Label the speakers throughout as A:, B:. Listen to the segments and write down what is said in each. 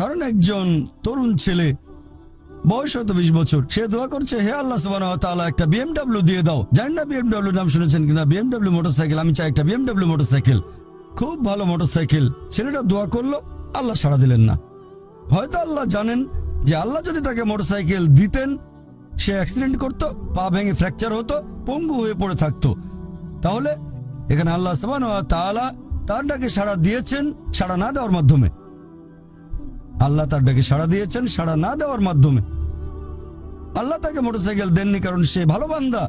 A: ধরেন একজন তরুণ ছেলে, বয়স হয়তো 20 বছর, সে দোয়া করছে, হে আল্লাহ সুবহানাহু ওয়া তাআলা একটা BMW দিয়ে দাও। জানেন না BMW নাম শুনেছেন কিনা? BMW মোটরসাইকেল, আমি চাই একটা BMW মোটরসাইকেল। খুব ভালো মোটরসাইকেল। ছেলেটা দোয়া করলো, আল্লাহ সাড়া দিলেন না। হয়তো আল্লাহ জানেন যে আল্লাহ যদি তাকে মোটরসাইকেল দিতেন, সে অ্যাক্সিডেন্ট করতো, পা ভেঙে ফ্র্যাকচার হতো, পঙ্গু হয়ে পড়ে থাকতো। তাহলে এখানে আল্লাহ সুবহানাহু ওয়া তাআলা তার ডাকে সাড়া দিয়েছেন সাড়া না দেওয়ার মাধ্যমে। আল্লাহ তার ডাকে সাড়া দিয়েছেন সাড়া না দেওয়ার মাধ্যমে। আল্লাহ তাকে মোটরসাইকেল দেননি কারণ সে ভালো বান্দা,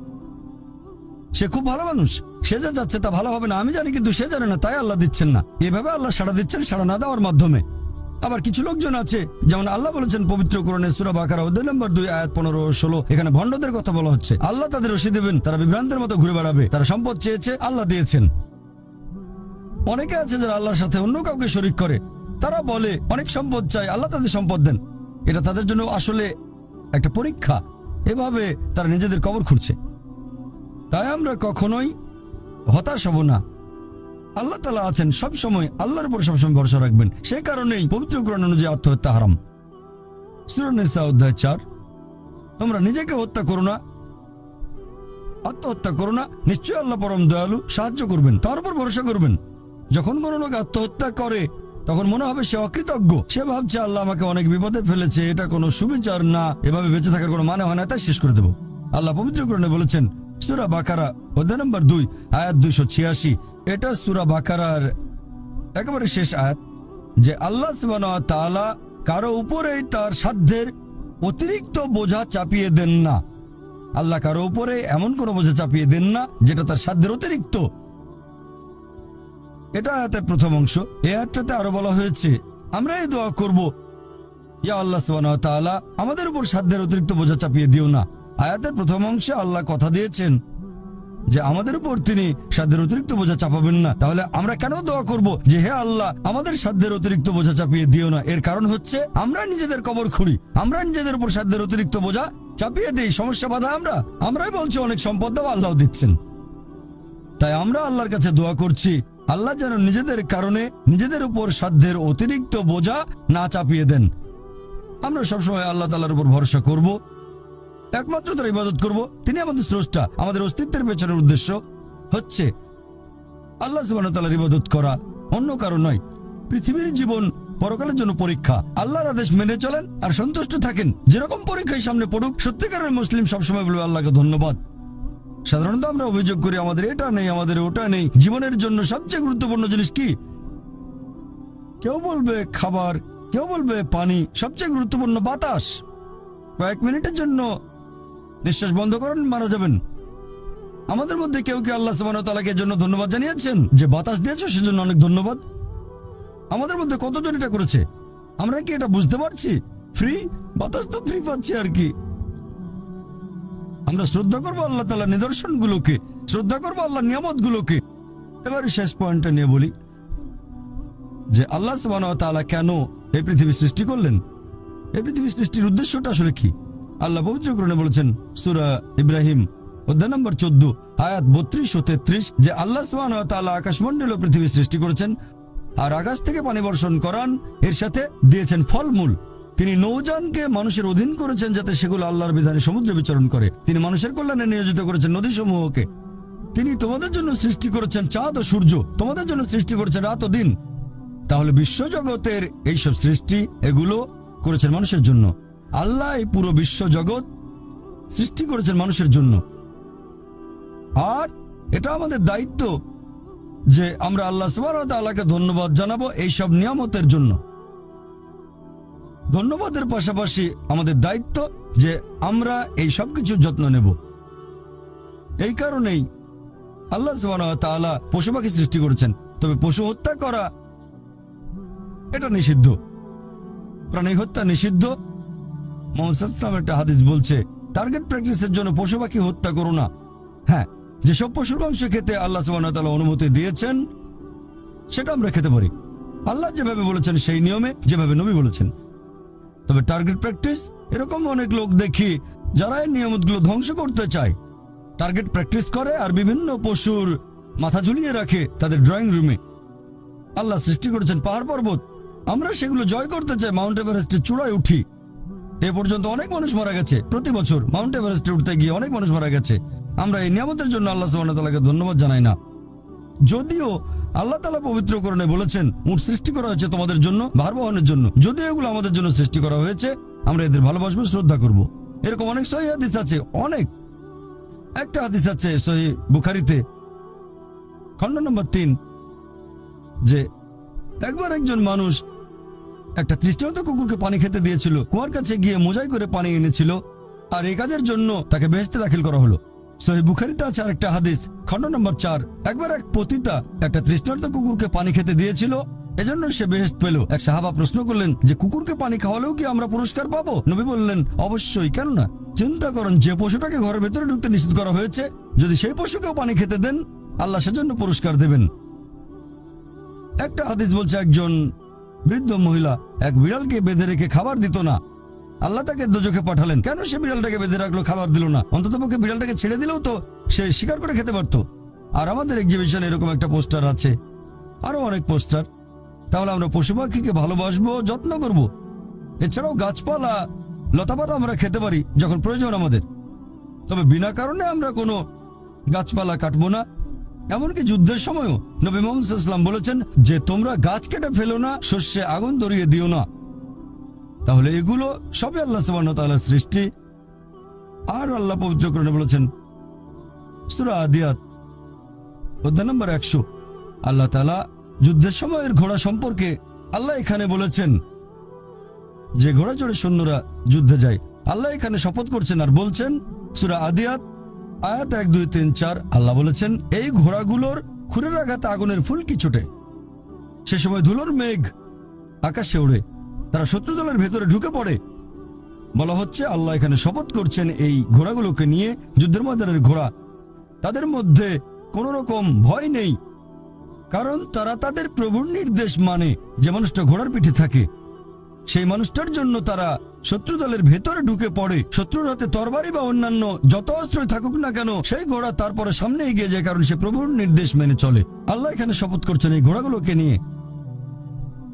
A: সে খুব ভালো মানুষ, সে যা যাচ্ছে তা ভালো হবে না আমি জানি, কিন্তু সে জানে না, তাই আল্লাহ দিচ্ছেন না। এভাবে আল্লাহ সাড়া দিচ্ছেন সাড়া না দেওয়ার মাধ্যমে। আবার কিছু লোকজন আছে, যেমন আল্লাহ বলেছেন পবিত্র কোরআনে সূরা বাকারা অধ্যায় নম্বর 2 আয়াত 15-16, এখানে ভণ্ডদের কথা বলা হচ্ছে। আল্লাহ তাদের রশি দেবেন, তারা বিভ্রান্তের মতো ঘুরে বেড়াবে। তারা সম্পদ চেয়েছে, আল্লাহ দিয়েছেন। অনেকে আছে যারা আল্লাহর সাথে অন্য কাউকে শরীক করে, তারা বলে অনেক সম্পদ চাই, আল্লাহ তাদের সম্পদ দেন। এটা তাদের জন্য আসলে একটা পরীক্ষা। এভাবে তারা নিজেদের কবর খুঁড়ছে। তাই আমরা কখনোই হতাশ হব না। আল্লাহ তাআলা আছেন সব সময়, আল্লাহর উপর সবসময় ভরসা রাখবেন। সেই কারণেই পবিত্র কোরআন অনুযায়ী আত্মহত্যা হারাম। সূরা নিসা অধ্যায় 4, তোমরা নিজেকে হত্যা করো না, আত্মহত্যা করো না, নিশ্চয়ই আল্লাহ পরম দয়ালু, সাহায্য করবেন, তার উপর ভরসা করবেন। যখন কোনো লোক আত্মহত্যা করে তখন মনে হবে সে অকৃতজ্ঞ, সে ভাবছে আল্লাহ আমাকে অনেক বিপদে ফেলেছে, এটা কোনো সুবিচার না, এভাবে বেঁচে থাকার কোনো মানে হয় না, তাই শেষ করে দেব। আল্লাহ পবিত্র কোরআনে বলেছেন সূরা বাকারা অধ্যায় নম্বর 2 আয়াত 286, এটা সূরা বাকারার একেবারে শেষ আয়াত, যে আল্লাহ সুবহানাহু ওয়া তাআলা কারো উপরেই তার সাধ্যের অতিরিক্ত বোঝা চাপিয়ে দেন না। আল্লাহ কারো উপরে এমন কোনো বোঝা চাপিয়ে দেন না যেটা তার সাধ্যের অতিরিক্ত। এটা আয়াতের প্রথম অংশ। এই আয়াতটাতে আরো বলা হয়েছে আমরা এই দোয়া করব, ইয়া আল্লাহ সুবহানাহু ওয়া তাআলা আমাদের উপর সাধ্যের অতিরিক্ত বোঝা চাপিয়ে দিও না। আয়াতের প্রথম অংশে আল্লাহ কথা দিয়েছেন যে আমাদের উপর তিনি সাধ্যের অতিরিক্ত বোঝা চাপাবেন না। তাহলে আমরা কেন দোয়া করব যে হে আল্লাহ আমাদের সাধ্যের অতিরিক্ত বোঝা চাপিয়ে দিও না? এর কারণ হচ্ছে আমরা নিজেদের কবর খুঁড়ি, আমরা নিজেদের উপর সাধ্যের অতিরিক্ত বোঝা চাপিয়ে দিই, সমস্যা বাধা আমরাই বলছি অনেক সম্পদ দাও, আল্লাহ দিচ্ছেন। তাই আমরা আল্লাহর কাছে দোয়া করছি আল্লাহ যেন নিজেদের কারণে নিজেদের উপর সাধ্যের অতিরিক্ত বোঝা না চাপিয়ে দেন। আমরা সবসময় আল্লাহ তাআলার উপর ভরসা করব, একমাত্র তার ইবাদত করব। তিনি আমাদের স্রষ্টা, আমাদের অস্তিত্বের পেছনের উদ্দেশ্য হচ্ছে আল্লাহ সুবহানাহু ওয়া তাআলার ইবাদত করা, অন্য কারো নয়। পৃথিবীর জীবন পরকালের জন্য পরীক্ষা। আল্লাহর আদেশ মেনে চলেন আর সন্তুষ্ট থাকেন। যেরকম পরীক্ষায় সামনে পড়ুক, সত্যিকারের মুসলিম সবসময় বলবে আল্লাহকে ধন্যবাদ। সাধারণত আমরা অভিযোগ করি আমাদের এটা নেই, আমাদের ওটা নেই। জীবনের জন্য সবচেয়ে গুরুত্বপূর্ণ জিনিস কি? কেউ বলবে খাবার, কেউ বলবে পানি, সবচেয়ে গুরুত্বপূর্ণ বাতাস। কয়েক মিনিটের জন্য নিঃশ্বাস বন্ধ করেন, মারা যাবেন। আমাদের মধ্যে কেউ কি আল্লাহ সুবহানাহু ওয়া তাআলাকে এর জন্য ধন্যবাদ জানিয়েছেন যে বাতাস দিয়েছো সেজন্য অনেক ধন্যবাদ? আমাদের মধ্যে কতজন এটা করেছে? আমরা কি এটা বুঝতে পারছি? ফ্রি বাতাস তো ফ্রি পাচ্ছি আর কি। আমরা শ্রদ্ধা করবো আল্লাহ তাআলার নিদর্শনগুলোকে, শ্রদ্ধা করবো আল্লাহর নিয়ামতগুলোকে। এবারে শেষ পয়েন্টটা নিয়ে বলি যে আল্লাহ সুবহানাহু ওয়া তাআলা কেন এই পৃথিবী সৃষ্টি করলেন? এই পৃথিবী সৃষ্টির উদ্দেশ্যটা আসলে কি? আল্লাহ পবিত্র কোরআনে বলেছেন সূরা ইব্রাহিম অধ্যায় নম্বর 14 আয়াত 32 ও 33, যে আল্লাহ সুবহানাহু ওয়া তাআলা আকাশমণ্ডল ও পৃথিবী সৃষ্টি করেছেন আর আকাশ থেকে পানি বর্ষণ করান, এর সাথে দিয়েছেন ফলমূল। তিনি নৌযানকে মানুষের অধীন করেছেন যাতে সেগুলো আল্লাহর বিধানে সমুদ্রে বিচরণ করে। তিনি মানুষের কল্যাণে নিয়োজিত করেছেন নদীসমূহকে। তিনি তোমাদের জন্য সৃষ্টি করেছেন চাঁদ ও সূর্য, তোমাদের জন্য সৃষ্টি করেছেন রাত ও দিন। তাহলে বিশ্বজগতের এইসব সৃষ্টি এগুলো করেছেন মানুষের জন্য। আল্লাহ এই পুরো বিশ্বজগৎ সৃষ্টি করেছেন মানুষের জন্য। আর এটা আমাদের দায়িত্ব যে আমরা আল্লাহ সুবহানাহু ওয়া তাআলাকে ধন্যবাদ জানাবো এইসব নিয়ামতের জন্য। ধন্যবাদের পাশাপাশি আমাদের দায়িত্ব যে আমরা এই সব কিছুর যত্ন নেব। এই কারণেই আল্লাহ সুবহানাহু ওয়া তাআলা পশু পাখি সৃষ্টি করেছেন। তবে পশু হত্যা করা এটা নিষিদ্ধ, প্রাণী হত্যা নিষিদ্ধ। মুহাম্মদ সাল্লাল্লাহু আলাইহি ওয়াসাল্লাম একটা হাদিস বলছে টার্গেট প্র্যাকটিসের জন্য পশু পাখি হত্যা করো না। হ্যাঁ, যেসব পশুর মাংস খেতে আল্লাহ সুবহানাহু ওয়া তাআলা অনুমতি দিয়েছেন সেটা আমরা খেতে পারি, আল্লাহ যেভাবে বলেছেন সেই নিয়মে, যেভাবে নবী বলেছেন। তবে টার্গেট প্র্যাকটিস, এরকম অনেক লোক দেখি যারা এই নিয়মগুলো ধ্বংস করতে চায়। টার্গেট প্র্যাকটিস করে আর বিভিন্ন পশুর মাথা ঝুলিয়ে রাখে তাদের ড্রয়িং রুমে। আল্লাহ সৃষ্টি করেছেন পাহাড় পর্বত, আমরা সেগুলো জয় করতে চাই, মাউন্ট এভারেস্টের চূড়ায় উঠি। এ পর্যন্ত অনেক মানুষ মারা গেছে, প্রতি বছর মাউন্ট এভারেস্টে উঠতে গিয়ে অনেক মানুষ মারা গেছে। আমরা এই নিয়ামতের জন্য আল্লাহ সুবহানাহু ওয়া তাআলাকে ধন্যবাদ জানাই না। যদিও আল্লাহ তাআলা পবিত্র কোরআনে বলেছেন উট সৃষ্টি করা হয়েছে তোমাদের জন্য, ভার বহনের জন্য। যদিও এগুলো আমাদের জন্য সৃষ্টি করা হয়েছে, আমরা এদের ভালোবাসবো, শ্রদ্ধা করব। এরকম অনেক সহিহ হাদিস আছে, অনেক। একটা হাদিস আছে সহিহ বুখারীতে, খণ্ড নম্বর 3, যে একবার একজন মানুষ একটা তৃষ্ণার্ত কুকুরকে পানি খেতে দিয়েছিল। কুয়ার কাছে গিয়ে মোজাই করে পানি এনেছিল, আর এই কাজের জন্য তাকে বেহেশতে দাখিল করা হলো। সহিহ বুখারীতে আছে আরেকটা হাদিস, খণ্ড নম্বর 4, একবার এক পতিতা একটা তৃষ্ণার্ত কুকুরকে পানি খেতে দিয়েছিল, এজন্য সে বেহেশত পেল। এক সাহাবা প্রশ্ন করলেন যে কুকুরকে পানি খাওয়ালেও কি আমরা পুরস্কার পাবো? নবী বললেন অবশ্যই, কেন না। চিন্তা করেন, যে পশুটাকে ঘরের ভেতরে ঢুকতে নিষেধ করা হয়েছে, যদি সেই পশুকেও পানি খেতে দেন, আল্লাহ সেজন্য পুরস্কার দেবেন। একটা হাদিস বলছে একজন বৃদ্ধ মহিলা এক বিড়ালকে বেঁধে রেখে খাবার দিত না, আল্লাহ তাকে দোজখে পাঠালেন। কেন সে বিড়ালটাকে বেঁধে রাখলো, খাবার দিল না? অন্ততপক্ষে বিড়ালটাকে ছেড়ে দিলেও তো সে শিকার করে খেতে পারতো। আর আমাদের এক্সিবিশনে এরকম একটা পোস্টার আছে, আরো অনেক পোস্টার। তাহলে আমরা পশু পাখিকে ভালোবাসবো, যত্ন করব। এছাড়াও গাছপালা লতাপাতা আমরা খেতে পারি যখন প্রয়োজন আমাদের, তবে বিনা কারণে আমরা কোনো গাছপালা কাটবো না। এমনকি যুদ্ধের সময়ও নবী মুহাম্মদ সাল্লাল্লাহু আলাইহি ওয়াসাল্লাম বলেছেন যে তোমরা গাছ কেটে ফেলো না, শস্যে আগুন ধরিয়ে দিও না। তাহলে এগুলো সবই আল্লাহ সুবহানাহু ওয়া তাআলার সৃষ্টি। আর আল্লাহ পবিত্র কোরআনে বলেছেন সূরা আদিয়াত অধ্যায় নম্বর 100, আল্লাহ তাআলা যুদ্ধের সময়ের ঘোড়া সম্পর্কে আল্লাহ এখানে বলেছেন যে ঘোড়া চড়ে সৈন্যরা যুদ্ধে যায়। আল্লাহ এখানে শপথ করছেন আর বলছেন, সূরা আদিয়াত আয়াত 1, 2, 3, 4, আল্লাহ বলেছেন এই ঘোড়াগুলোর খুরের আঘাতে আগুনের ফুলকি ছোটে, সে সময় ধুলোর মেঘ আকাশে ওড়ে, তারা শত্রু দলের ভেতরে ঢুকে পড়ে। বলা হচ্ছে আল্লাহ এখানে শপথ করছেন এই ঘোড়াগুলোকে নিয়ে, যুদ্ধের ময়দানের ঘোড়া। তাদের মধ্যে কোনো রকম ভয় নেই, কারণ তারা তাদের প্রভুর নির্দেশ মানে। যে মানুষটা ঘোড়ার পিঠে থাকে, সেই মানুষটার জন্য তারা শত্রু দলের ভেতরে ঢুকে পড়ে। শত্রুর হাতে তরবারি বা অন্যান্য যত অস্ত্রই থাকুক না কেন, সেই ঘোড়া তারপরে সামনে এগিয়ে যায়, কারণ সে প্রভুর নির্দেশ মেনে চলে। আল্লাহ এখানে শপথ করছেন এই ঘোড়াগুলোকে নিয়ে।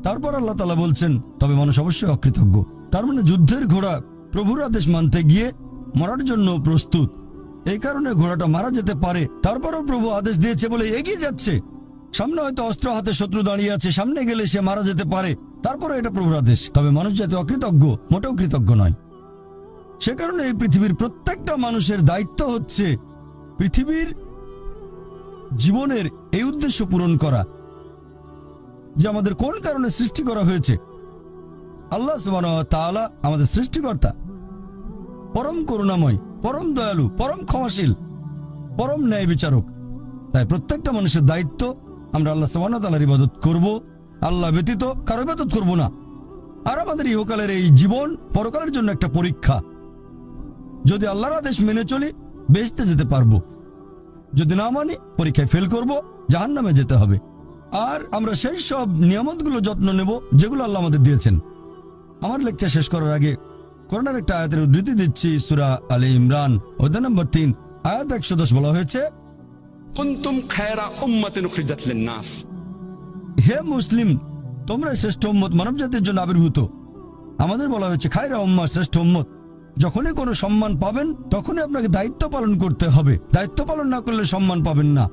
A: তারপর আল্লাহ তাআলা বলছেন তবে মানুষ অবশ্যই অকৃতজ্ঞ। তার মানে যুদ্ধের ঘোড়া প্রভুর আদেশ মানতে গিয়ে মরার জন্য প্রস্তুত। এই কারণে ঘোড়াটা মারা যেতে পারে, তারপরও প্রভু আদেশ দিয়েছে বলে এগিয়ে যাচ্ছে। সামনে হয়তো অস্ত্র হাতে শত্রু দাঁড়িয়ে আছে, সামনে গেলে সে মারা যেতে পারে, তারপরে এটা প্রভুর আদেশ। তবে মানুষ যাতে অকৃতজ্ঞ, মোটেও কৃতজ্ঞ নয়। সে কারণে এই পৃথিবীর প্রত্যেকটা মানুষের দায়িত্ব হচ্ছে পৃথিবীর জীবনের এই উদ্দেশ্য পূরণ করা, যে আমাদের কোন কারণে সৃষ্টি করা হয়েছে। আল্লাহ সুবহানাহু ওয়া তাআলা আমাদের সৃষ্টিকর্তা, পরম করুণাময়, পরম দয়ালু, পরম ক্ষমাশীল, পরম ন্যায় বিচারক। তাই প্রত্যেকটা মানুষের দায়িত্ব আমরা আল্লাহ সুবহানাহু ওয়া তাআলার ইবাদত করব, আল্লাহ ব্যতীত কারো ইবাদত করব না। আর আমাদের ইহকালের এই জীবন পরকালের জন্য একটা পরীক্ষা। যদি আল্লাহর আদেশ মেনে চলি বেহেশতে যেতে পারবো, যদি না মানি পরীক্ষায় ফেল করব, জাহান্নামে যেতে হবে। আর আমরা সেই সব নিয়ামতগুলো যত্ন নেব যেগুলো আল্লাহ আমাদের দিয়েছেন। আমার লেকচার শেষ করার আগে কোরআনের একটা আয়াতের উদ্ধৃতি দিচ্ছি। সূরা আলে ইমরান অধ্যায় নম্বর 3 আয়াত 110 বলা হয়েছে,
B: কুনতুম খায়রা উম্মাতিন উখরিজাত লিন-নাস,
A: হে মুসলিম তোমরা শ্রেষ্ঠ উম্মত, মানব জাতির জন্য আবির্ভূত। আমাদের বলা হয়েছে খায়রা উম্মাহ, শ্রেষ্ঠ উম্মত। যখনই কোনো সম্মান পাবেন তখনই আপনাকে দায়িত্ব পালন করতে হবে। দায়িত্ব পালন না করলে সম্মান পাবেন না।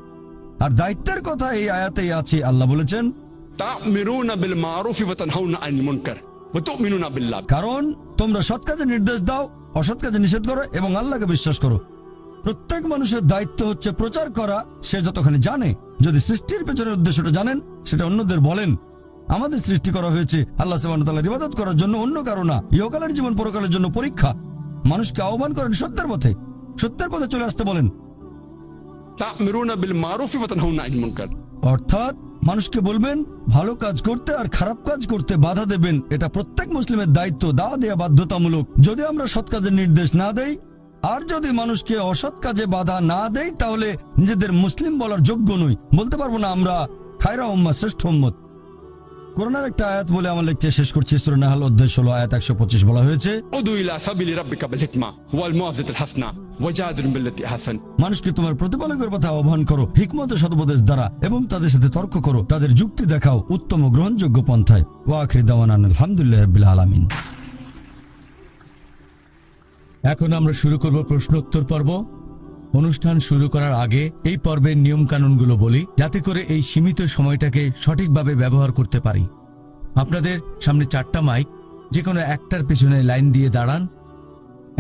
A: আর দায়িত্বের কথা এই আয়াতেই আছে। আল্লাহ বলেছেন
B: তা'মিরুনা বিল মারুফি ওয়া তানহাউনা আনিল মুনকার ওয়া তু'মিনুনা বিল্লাহ,
A: কারণ তোমরা সৎ কাজে নির্দেশ দাও, অসৎ কাজে নিষেধ করো এবং আল্লাহকে বিশ্বাস করো। প্রত্যেক মানুষের দায়িত্ব হচ্ছে প্রচার করা, সে যতখানি জানে। যদি সৃষ্টির পেছনের উদ্দেশ্যটা জানেন সেটা অন্যদের বলেন। আমাদের সৃষ্টি করা হয়েছে আল্লাহ সুবহানাহু ওয়া তাআলার ইবাদত করার জন্য, অন্য কারো না। ইহকালের জীবন পরকালের জন্য পরীক্ষা। মানুষকে আহ্বান করেন সত্যের পথে, সত্যের পথে চলে আসতে বলেন।
B: তা'মিরুনা বিল মারুফি ওয়া তানহাউনা আনিল মুনকার,
A: অর্থাৎ মানুষকে বলবেন ভালো কাজ করতে আর খারাপ কাজ করতে বাধা দেবেন। এটা প্রত্যেক মুসলিমের দায়িত্ব, দাওয়াত দেয়া বাধ্যতামূলক। যদি আমরা সৎ কাজের নির্দেশ না দেই আর যদি মানুষকে অসৎ কাজে বাধা না দেই, তাহলে নিজেদের মুসলিম বলার যোগ্য নই। বলতে পারবো না আমরা খায়রা উম্মাহ, শ্রেষ্ঠ উম্মত। কোরআনের একটা আয়াত বলে আমার লেকচার শেষ করছি। সূরা নাহল অধ্যায় 16 আয়াত 125 বলা হয়েছে,
B: ادعو الى سبيل ربك بالحكمه والموعظه الحسنه وجادلهم بالتي احسن।
A: মানুষকে তোমার প্রতিপালকের পথে আহ্বান করো হিকমত ও সদুপদেশ দ্বারা, এবং তাদের সাথে তর্ক করো, তাদের যুক্তি দেখাও উত্তম ও গ্রহণযোগ্য পন্থায়। ওয়া আখির দাওয়ানা আলহামদুলিল্লাহি রাব্বিল আলামিন।
C: এখন আমরা শুরু করব প্রশ্নোত্তর পর্ব। অনুষ্ঠান শুরু করার আগে এই পর্বের নিয়ম কানুনগুলো বলি, যাতে করে এই সীমিত সময়টাকে সঠিকভাবে ব্যবহার করতে পারি। আপনাদের সামনে 4টা মাইক, যে কোনো একটার পেছনে লাইন দিয়ে দাঁড়ান।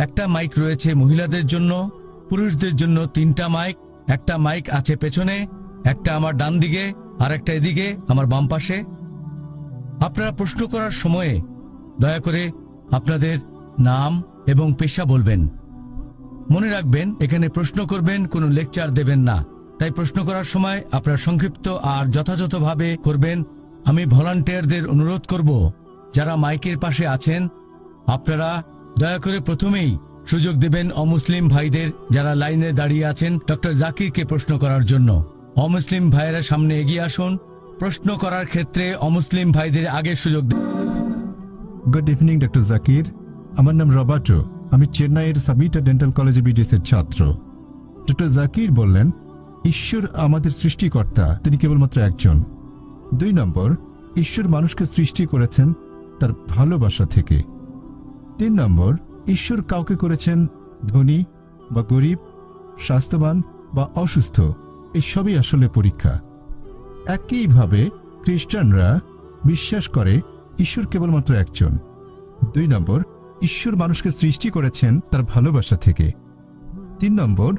C: একটা মাইক রয়েছে মহিলাদের জন্য, পুরুষদের জন্য 3টা মাইক। একটা মাইক আছে পেছনে, একটা আমার ডান দিকে আর একটা এদিকে আমার বাম পাশে। আপনারা প্রশ্ন করার সময়ে দয়া করে আপনাদের নাম এবং পেশা বলবেন। মনে রাখবেন, এখানে প্রশ্ন করবেন, কোনো লেকচার দেবেন না। তাই প্রশ্ন করার সময় আপনারা সংক্ষিপ্ত আর যথাযথভাবে করবেন। আমি ভলান্টিয়ারদের অনুরোধ করব, যারা মাইকের পাশে আছেন, আপনারা দয়া করে প্রথমেই সুযোগ দেবেন অমুসলিম ভাইদের, যারা লাইনে দাঁড়িয়ে আছেন ডক্টর জাকিরকে প্রশ্ন করার জন্য। অমুসলিম ভাইয়েরা সামনে এগিয়ে আসুন। প্রশ্ন করার ক্ষেত্রে অমুসলিম ভাইদের আগে সুযোগ দিন।
D: গুড ইভিনিং ডক্টর জাকির, আমার নাম রবার্টো। আমি চেন্নাইয়ের সাবিটা ডেন্টাল কলেজে বিডিএসের ছাত্র। ডক্টর জাকির বললেন, ঈশ্বর আমাদের সৃষ্টিকর্তা, তিনি কেবলমাত্র একজন। 2 নম্বর, ঈশ্বর মানুষকে সৃষ্টি করেছেন তার ভালোবাসা থেকে। 3 নম্বর, ঈশ্বর কাউকে করেছেন ধনী বা গরিব, স্বাস্থ্যবান বা অসুস্থ, এই সবই আসলে পরীক্ষা। একইভাবে খ্রিস্টানরা বিশ্বাস করে ঈশ্বর কেবলমাত্র একজন। 2 নম্বর, ঈশ্বর মানুষকে সৃষ্টি করেছেন তার ভালোবাসা থেকে। 3 নম্বর,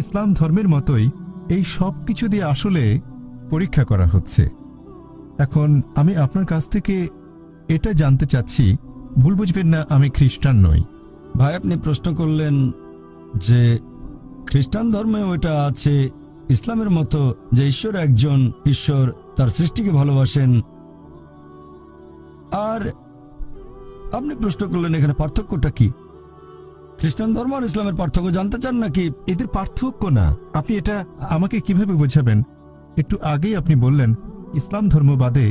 D: ইসলাম ধর্মের মতোই এই সব কিছু দিয়ে আসলে পরীক্ষা করা হচ্ছে। এখন আমি আপনার কাছ থেকে এটা জানতে চাচ্ছি, ভুল বুঝবেন না, আমি খ্রিস্টান নই।
A: ভাই, আপনি প্রশ্ন করলেন যে খ্রিস্টান ধর্মে ওটা আছে ইসলামের মতো যে ঈশ্বর একজন, ঈশ্বর তার সৃষ্টিকে ভালোবাসেন। আর আপনি প্রশ্ন করলেন এখানে পার্থক্যটা কি? খ্রিস্টান ধর্ম আর ইসলামের পার্থক্য জানতে চান নাকি?
D: এদের পার্থক্য না, আপনি এটা আমাকে কিভাবে বোঝাবেন? একটু আগেই আপনি বললেন ইসলাম ধর্ম বাদে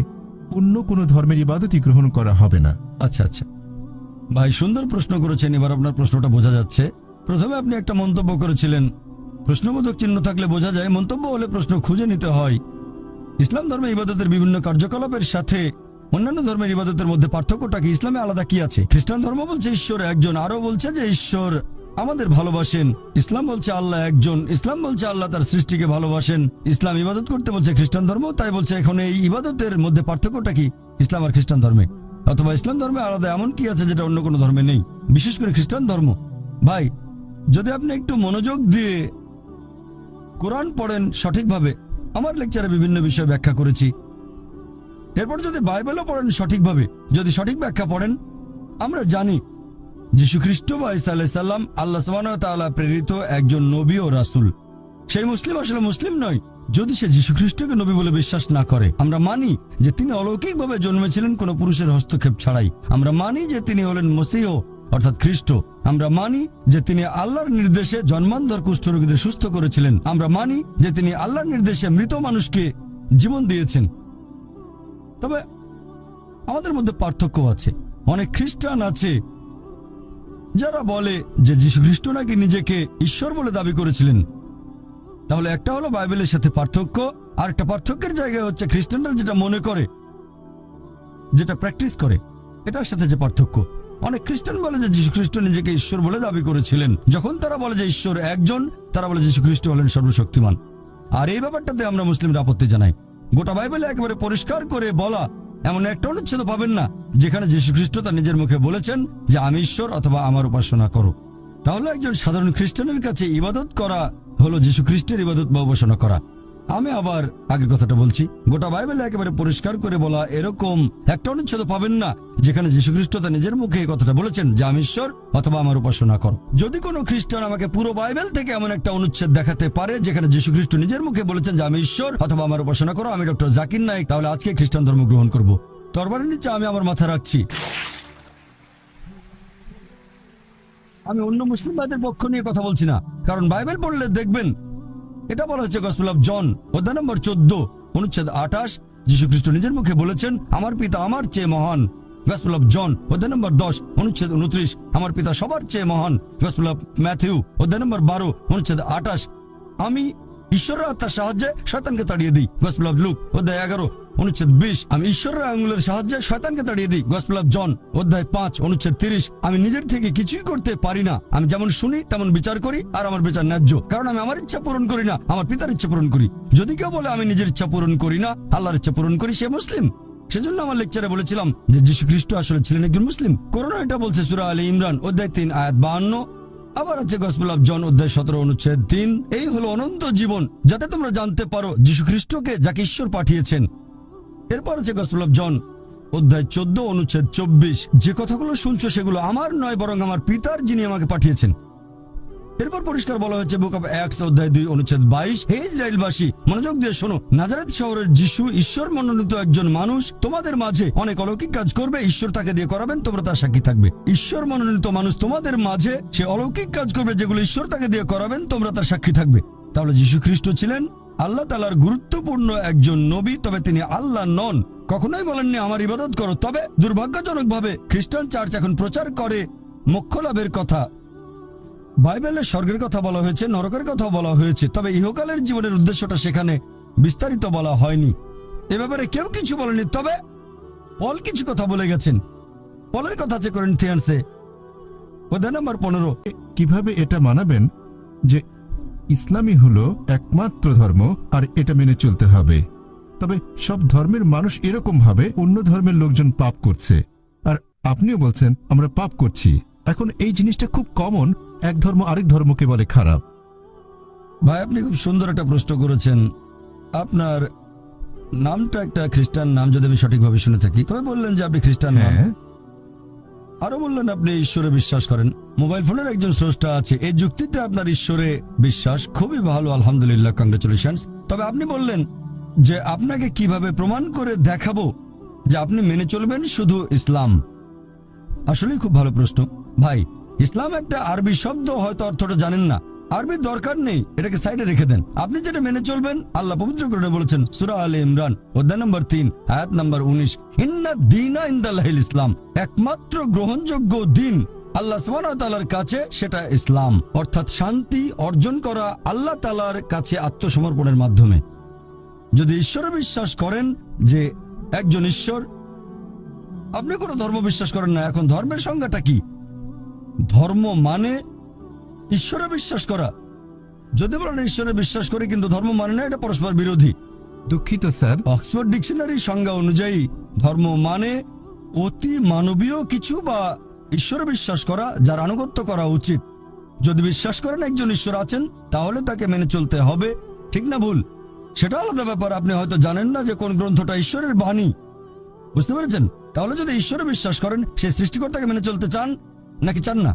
D: অন্য কোনো ধর্মের ইবাদতই গ্রহণ করা হবে না।
A: আচ্ছা আচ্ছা ভাই, সুন্দর প্রশ্ন করেছেন। এবার আপনার প্রশ্নটা বোঝা যাচ্ছে। প্রথমে আপনি একটা মন্তব্য করেছিলেন, প্রশ্নবোধক চিহ্ন থাকলে বোঝা যায়, মন্তব্য হলে প্রশ্ন খুঁজে নিতে হয়। ইসলাম ধর্মে ইবাদতের বিভিন্ন কার্যকলাপের সাথে অন্যান্য ধর্মের ইবাদতের মধ্যে পার্থক্যটা কি? ইসলামে আলাদা কি আছে? খ্রিস্টান ধর্ম বলছে ঈশ্বর একজন, আরো বলছে যে ঈশ্বর আমাদের ভালোবাসেন। ইসলাম বলছে আল্লাহ একজন, ইসলাম বলছে আল্লাহ তার সৃষ্টিকে ভালোবাসেন। ইসলাম ইবাদত করতে বলছে খ্রিস্টান ধর্ম, তাই বলছে এখন এই ইবাদতের মধ্যে পার্থক্যটা কি ইসলাম আর খ্রিস্টান ধর্মে? অথবা ইসলাম ধর্মে আলাদা এমন কি আছে যেটা অন্য কোনো ধর্মে নেই, বিশেষ করে খ্রিস্টান ধর্ম? ভাই, যদি আপনি একটু মনোযোগ দিয়ে কোরআন পড়েন সঠিকভাবে, আমার লেকচারে বিভিন্ন বিষয় ব্যাখ্যা করেছি, এরপর যদি বাইবেলও পড়েন সঠিকভাবে, যদি সঠিক ব্যাখ্যা পড়েন, আমরা জানি যীশু খ্রিস্ট বা ঈসা আলাইহিস সালাম আল্লাহ সুবহানাহু ওয়া তাআলা প্রেরিত একজন নবী ও রাসূল। সেই মুসলিম আসলে মুসলিম নয় যদি সে যীশু খ্রিস্টকে নবী বলে বিশ্বাস না করে। আমরা মানি যে তিনি অলৌকিকভাবে জন্মেছিলেন কোনো পুরুষের হস্তক্ষেপ ছাড়াই। আমরা মানি যে তিনি হলেন মসীহ অর্থাৎ খ্রিস্ট। আমরা মানি যে তিনি আল্লাহর নির্দেশে জন্মান্ধর কুষ্ঠরোগীদের সুস্থ করেছিলেন। আমরা মানি যে তিনি আল্লাহর নির্দেশে মৃত মানুষকে জীবন দিয়েছেন। তবে আমাদের মধ্যে পার্থক্য আছে। অনেক খ্রিস্টান আছে যারা বলে যে যীশু খ্রিস্ট নাকি নিজেকে ঈশ্বর বলে দাবি করেছিলেন। তাহলে একটা হলো বাইবেলের সাথে পার্থক্য, আর একটা পার্থক্যের জায়গায় হচ্ছে খ্রিস্টানরা যেটা মনে করে, যেটা প্র্যাকটিস করে, এটার সাথে যে পার্থক্য। অনেক খ্রিস্টান বলে যে যীশু খ্রিস্ট নিজেকে ঈশ্বর বলে দাবি করেছিলেন। যখন তারা বলে যে ঈশ্বর একজন, তারা বলে যীশু খ্রিস্ট হলেন সর্বশক্তিমান। আর এই ব্যাপারটাতে আমরা মুসলিমরা আপত্তি জানাই। গোটা বাইবেলে একেবারে পরিষ্কার করে বলা এমন একটা অনুচ্ছেদ পাবেন না যেখানে যীশু খ্রিস্ট তার নিজের মুখে বলেছেন যে আমি ঈশ্বর অথবা আমার উপাসনা করো। তাহলে একজন সাধারণ খ্রিস্টানের কাছে ইবাদত করা হলো যীশু খ্রিস্টের ইবাদত বা উপাসনা করা। আমি আবার আগের কথাটা বলছি, গোটা বাইবেলে একেবারে পরিষ্কার করে বলা এরকম একটা অনুচ্ছেদ পাবেন না যেখানে যীশু খ্রিস্ট তার নিজের মুখে এই কথাটা বলেছেন যে আমি ঈশ্বর অথবা আমার উপাসনা করো। যদি কোনো খ্রিস্টান আমাকে পুরো বাইবেল থেকে এমন একটা অনুচ্ছেদ দেখাতে পারে যেখানে যীশু খ্রিস্ট নিজের মুখে বলেছেন যে আমি ঈশ্বর অথবা আমার উপাসনা করো, আমি ডক্টর জাকির নায়েক, তাহলে আজকে খ্রিস্টান ধর্ম গ্রহণ করব। তরবারের নিচে আমি আমার মাথা রাখছি। আমি অন্য মুসলিম ভাইদের পক্ষ নিয়ে কথা বলছি না, কারণ বাইবেল পড়লে দেখবেন এটা বলা হচ্ছে গসপেল অফ জন অধ্যায় নম্বর 14 অনুচ্ছেদ 28 যীশু খ্রিস্ট নিজের মুখে বলেছেন, আমার পিতা আমার চেয়ে মহান। গসপেল অফ জন অধ্যায় নম্বর 10 অনুচ্ছেদ 29। আমার পিতা সবার চেয়ে মহান। গসপেল অফ ম্যাথিউ অধ্যায় নম্বর 12 অনুচ্ছেদ 28। আমি ঈশ্বরের আত্মার সাহায্যে শয়তানকে তাড়িয়ে দিই। গসপেল অফ লুক অধ্যায় 11 অনুচ্ছেদ 20। আমি ঈশ্বরের আঙুলের সাহায্যে শয়তানকে তাড়িয়ে দিই। গসপেল অফ জন অধ্যায় 5 অনুচ্ছেদ 30। আমি নিজের থেকে কিছুই করতে পারি না, আমি যেমন শুনি তেমন বিচার করি, আর আমার বিচার ন্যায্য, কারণ আমি আমার ইচ্ছা পূরণ করি না, আমার পিতার ইচ্ছা পূরণ করি। যদি কেউ বলে আমি নিজের ইচ্ছা পূরণ করি না, আল্লাহর ইচ্ছা পূরণ করি, সে মুসলিম। সেজন্য আমার লেকচারে বলেছিলাম যে যীশু খ্রিস্ট আসলে ছিলেন একজন মুসলিম। কোরআন এটা বলছে সূরা আলে ইমরান অধ্যায় 3 আয়াত 52। আবার আছে গসপেল অফ জন অধ্যায় 17 অনুচ্ছেদ 3। এই হলো অনন্ত জীবন, যাতে তোমরা জানতে পারো যীশু খ্রিস্টকে যাকে ঈশ্বর পাঠিয়েছেন। এরপর আছে গসপেল অফ জন অধ্যায় 14 অনুচ্ছেদ 24। যে কথাগুলো শুনছো সেগুলো আমার নয়, বরং আমার পিতার যিনি আমাকে পাঠিয়েছেন। এরপর পরিষ্কার বলা হয়েছে বুক অফ অ্যাক্টস অধ্যায় 2 অনুচ্ছেদ 22। হে ইসরায়েলবাসী, মনোযোগ দিয়ে শোনো, নাজারেত শহরের যিশু ঈশ্বর মনোনীত একজন মানুষ। তোমাদের মাঝে অনেক অলৌকিক কাজ করবে, ঈশ্বর তাকে দিয়ে করাবেন, তোমরা তার সাক্ষী থাকবে। ঈশ্বর মনোনীত মানুষ তোমাদের মাঝে সে অলৌকিক কাজ করবে যেগুলো ঈশ্বর তাকে দিয়ে করাবেন, তোমরা তার সাক্ষী থাকবে। তাহলে যীশু খ্রিস্ট ছিলেন আল্লাহ তাআলার গুরুত্বপূর্ণ একজন নবী, তবে তিনি আল্লাহ নন। কখনোই বলেননি আমার ইবাদত করো। তবে দুর্ভাগ্যজনকভাবে খ্রিস্টান চার্চ এখন প্রচার করে মোক্ষ লাভের কথা। বাইবেলে স্বর্গের কথা বলা হয়েছে, নরকের কথা বলা হয়েছে, তবে ইহকালের জীবনের উদ্দেশ্যটা সেখানে বিস্তারিত বলা হয়নি। এ ব্যাপারে কেউ কিছু বলেনি, তবে পল কিছু কথা বলে গেছেন। পলের কথা আছে করিন্থিয়ান্সে অধ্যায় নম্বর 15।
D: কিভাবে এটা মানাবেন যে ইসলামই হলো একমাত্র ধর্ম আর এটা মেনে চলতে হবে? তবে সব ধর্মের মানুষ এরকম ভাবে অন্য ধর্মের লোকজন পাপ করছে, আর আপনিও বলছেন আমরা পাপ করছি। এখন এই জিনিসটা খুব কমন, এক ধর্ম আরেক ধর্মকে বলে খারাপ।
A: ভাই, আপনি খুব সুন্দর একটা প্রশ্ন করেছেন। আপনার নামটা একটা খ্রিস্টান নাম, যদি আমি সঠিকভাবে শুনে থাকি। তবে বললেন যে আপনি খ্রিস্টান নন,
D: হ্যাঁ,
A: আরো বললেন আপনি ঈশ্বরে বিশ্বাস করেন। মোবাইল ফোনের একজন স্রষ্টা আছে, এই যুক্তিতে আপনার ঈশ্বরে বিশ্বাস খুবই ভালো, আলহামদুলিল্লাহ, কংগ্রেচুলেশনস। তবে আপনি বললেন যে আপনাকে কিভাবে প্রমাণ করে দেখাবো যে আপনি মেনে চলবেন শুধু ইসলাম। আসলেই খুব ভালো প্রশ্ন ভাই। ইসলাম একটা আরবি শব্দ, হয়তো অর্থটা জানেন না। আরবির দরকার নেই, এটাকে সাইডে রেখে দেন। আপনি যেটা মেনে চলবেন, আল্লাহ পবিত্র কোরআনে বলেছেন সূরা আলে ইমরান অধ্যায় নম্বর 3 আয়াত নম্বর 19, ইন্না দীনা ইনদাল্লাহিল ইসলাম, একমাত্র গ্রহণযোগ্য দিন আল্লাহ সুবহানাহু ওয়া তাআলার কাছে সেটা ইসলাম। অর্থাৎ শান্তি অর্জন করা আল্লাহ তাআলার কাছে আত্মসমর্পণের মাধ্যমে। যদি ঈশ্বরে বিশ্বাস করেন যে একজন ঈশ্বর, আপনি কোনো ধর্ম বিশ্বাস করেন না। এখন ধর্মের সংজ্ঞাটা কি? ধর্ম মানে ঈশ্বরে বিশ্বাস করা। যদি বলেন ঈশ্বরে বিশ্বাস করি কিন্তু ধর্ম মানে না, এটা পরস্পর বিরোধী।
D: দুঃখিত স্যার,
A: অক্সফোর্ড ডিকশনারির সংজ্ঞা অনুযায়ী ধর্ম মানে অতি মানবীয় কিছু বা ঈশ্বরে বিশ্বাস করা যার আনুগত্য করা উচিত। যদি বিশ্বাস করেন একজন ঈশ্বর আছেন, তাহলে তাকে মেনে চলতে হবে, ঠিক না ভুল সেটা আলাদা ব্যাপার। আপনি হয়তো জানেন না যে কোন গ্রন্থটা ঈশ্বরের বাণী, বুঝতে পেরেছেন? তাহলে যদি ঈশ্বরে বিশ্বাস করেন, সেই সৃষ্টিকর্তাকে মেনে চলতে চান নাকি চান না?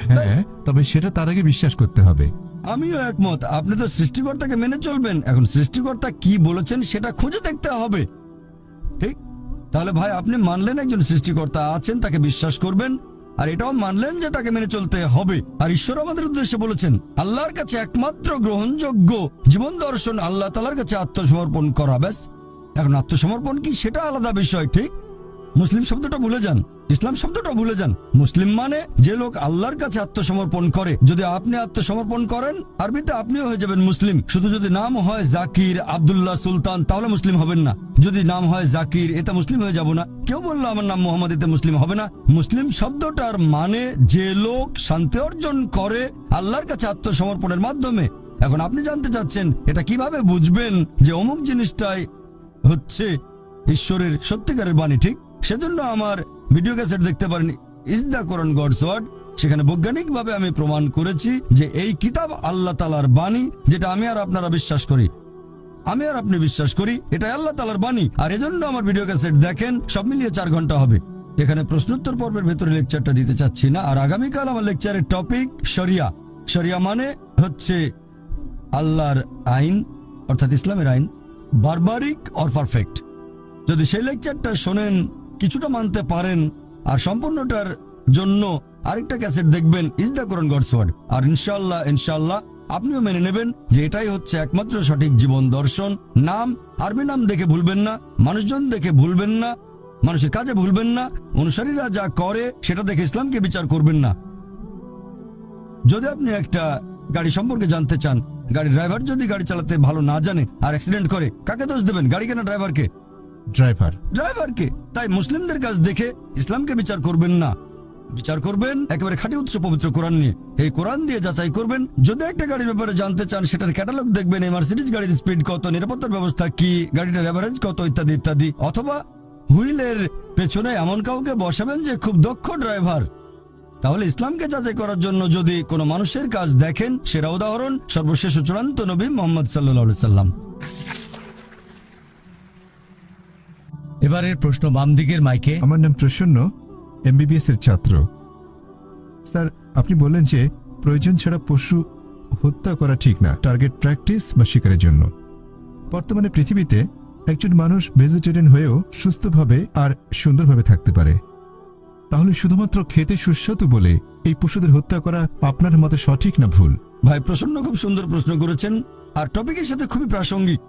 D: হ্যাঁ, তবে সেটা তার আগে বিশ্বাস করতে হবে।
A: আমিও একমত। আপনি তো সৃষ্টিকর্তাকে মেনে চলবেন, এখন সৃষ্টিকর্তা কি বলেছেন সেটা খুঁজে দেখতে হবে, ঠিক? তাহলে ভাই, আপনি মানলেন একজন সৃষ্টিকর্তা আছেন, তাকে বিশ্বাস করবেন, আর এটাও মানলেন যে তাকে মেনে চলতে হবে। আর ঈশ্বর আমাদের উদ্দেশ্যে বলেছেন আল্লাহর কাছে একমাত্র গ্রহণযোগ্য জীবন দর্শন আল্লাহ তাআলার কাছে আত্মসমর্পণ করা। ব্যাস। এখন আত্মসমর্পণ কি সেটা আলাদা বিষয়, ঠিক? মুসলিম শব্দটা ভুলে যান, ইসলাম শব্দটা ভুলে যান। মুসলিম মানে যে লোক আল্লাহর কাছে আত্মসমর্পণ করে। যদি আপনি আত্মসমর্পণ করেন, আরবিতে আপনিও হয়ে যাবেন মুসলিম। শুধু যদি নাম হয় জাকির, আব্দুল্লাহ, সুলতান, তাহলে মুসলিম হবেন না। যদি নাম হয় জাকির, এতে মুসলিম হয়ে যাব না। কেউ বললো আমার নাম মোহাম্মদ, এতে মুসলিম হবে না। মুসলিম শব্দটার মানে যে লোক শান্তি অর্জন করে আল্লাহর কাছে আত্মসমর্পণের মাধ্যমে। এখন আপনি জানতে চাচ্ছেন এটা কিভাবে বুঝবেন যে অমুক জিনিসটাই হচ্ছে ঈশ্বরের সত্যিকারের বাণী, ঠিক? সেজন্য আমার ভিডিও ক্যাসেট দেখতে পারেন, is the Quran God's word. সেখানে বৈজ্ঞানিকভাবে আমি প্রমাণ করেছি যে এই কিতাব আল্লাহ তাআলার বাণী, যেটা আমি আর আপনারা বিশ্বাস করি, আমি আর আপনি বিশ্বাস করি, এটা আল্লাহ তাআলার বাণী। আর এজন্য আমার ভিডিও ক্যাসেট দেখেন, সব মিলিয়ে 4 ঘন্টা হবে। এখানে প্রশ্নোত্তর পর্বের ভেতরে লেকচারটা দিতে চাচ্ছি না। আর আগামীকাল আমার লেকচারের টপিক শরিয়া। শরিয়া মানে হচ্ছে আল্লাহর আইন, অর্থাৎ ইসলামের আইন, বারবারিক অর পারফেক্ট। যদি সেই লেকচারটা শোনেন, কিছুটা মানতে পারেন, আর সম্পূর্ণটার জন্য আরেকটা ক্যাসেট দেখবেন, is the Quran God's word. আর ইনশাআল্লাহ আপনিও মেনে নেবেন যে এটাই হচ্ছে একমাত্র সঠিক জীবন দর্শন। নাম, আরবি নাম দেখে ভুলবেন না, মানুষজন দেখে ভুলবেন না, মানুষের কাজে ভুলবেন না, অনুসারীরা যা করে সেটা দেখে ইসলামকে বিচার করবেন না। যদি আপনি একটা গাড়ি সম্পর্কে জানতে চান, গাড়ির ড্রাইভার যদি গাড়ি চালাতে ভালো না জানে আর অ্যাক্সিডেন্ট করে, কাকে দোষ দেবেন? গাড়িকে না ড্রাইভারকে? ড্রাইভারকে। তাই মুসলিমদের কাজ দেখে ইসলামকে বিচার করবেন না, বিচার করবেন একেবারে খাঁটি উৎস পবিত্র কোরআন নিয়ে। এই কোরআন দিয়ে যাচাই করবেন। যদি একটা গাড়ির ব্যাপারে জানতে চান, সেটার ক্যাটালগ দেখবেন, এই মার্সিডিজ গাড়ির স্পিড কত, নিরাপত্তার ব্যবস্থা কি, গাড়িটার অ্যাভারেজ কত, ইত্যাদি ইত্যাদি। অথবা হুইলের পেছনে এমন কাউকে বসাবেন যে খুব দক্ষ ড্রাইভার। তাহলে ইসলামকে যাচাই করার জন্য যদি কোনো মানুষের কাজ দেখেন, সেরা উদাহরণ সর্বশেষ ও চূড়ান্ত নবী মোহাম্মদ সাল্লাল্লাহু আলাইহি সাল্লাম।
C: এবারের প্রশ্ন বাম দিকের মাইকে।
D: আমার নাম প্রসন্ন, এমবিবিএস এর ছাত্র। স্যার, আপনি বললেন যে প্রয়োজন ছাড়া পশু হত্যা করা ঠিক না, টার্গেট প্র্যাকটিস বা শিকারের জন্য। বর্তমানে পৃথিবীতে একজন মানুষ ভেজিটেরিয়ান হয়েও সুস্থভাবে আর সুন্দরভাবে থাকতে পারে। তাহলে শুধুমাত্র খেতে সুস্বাদু বলে এই পশুদের হত্যা করা আপনার মতে সঠিক না ভুল?
A: ভাই প্রসন্ন খুব সুন্দর প্রশ্ন করেছেন, আর টপিকের সাথে খুবই প্রাসঙ্গিক।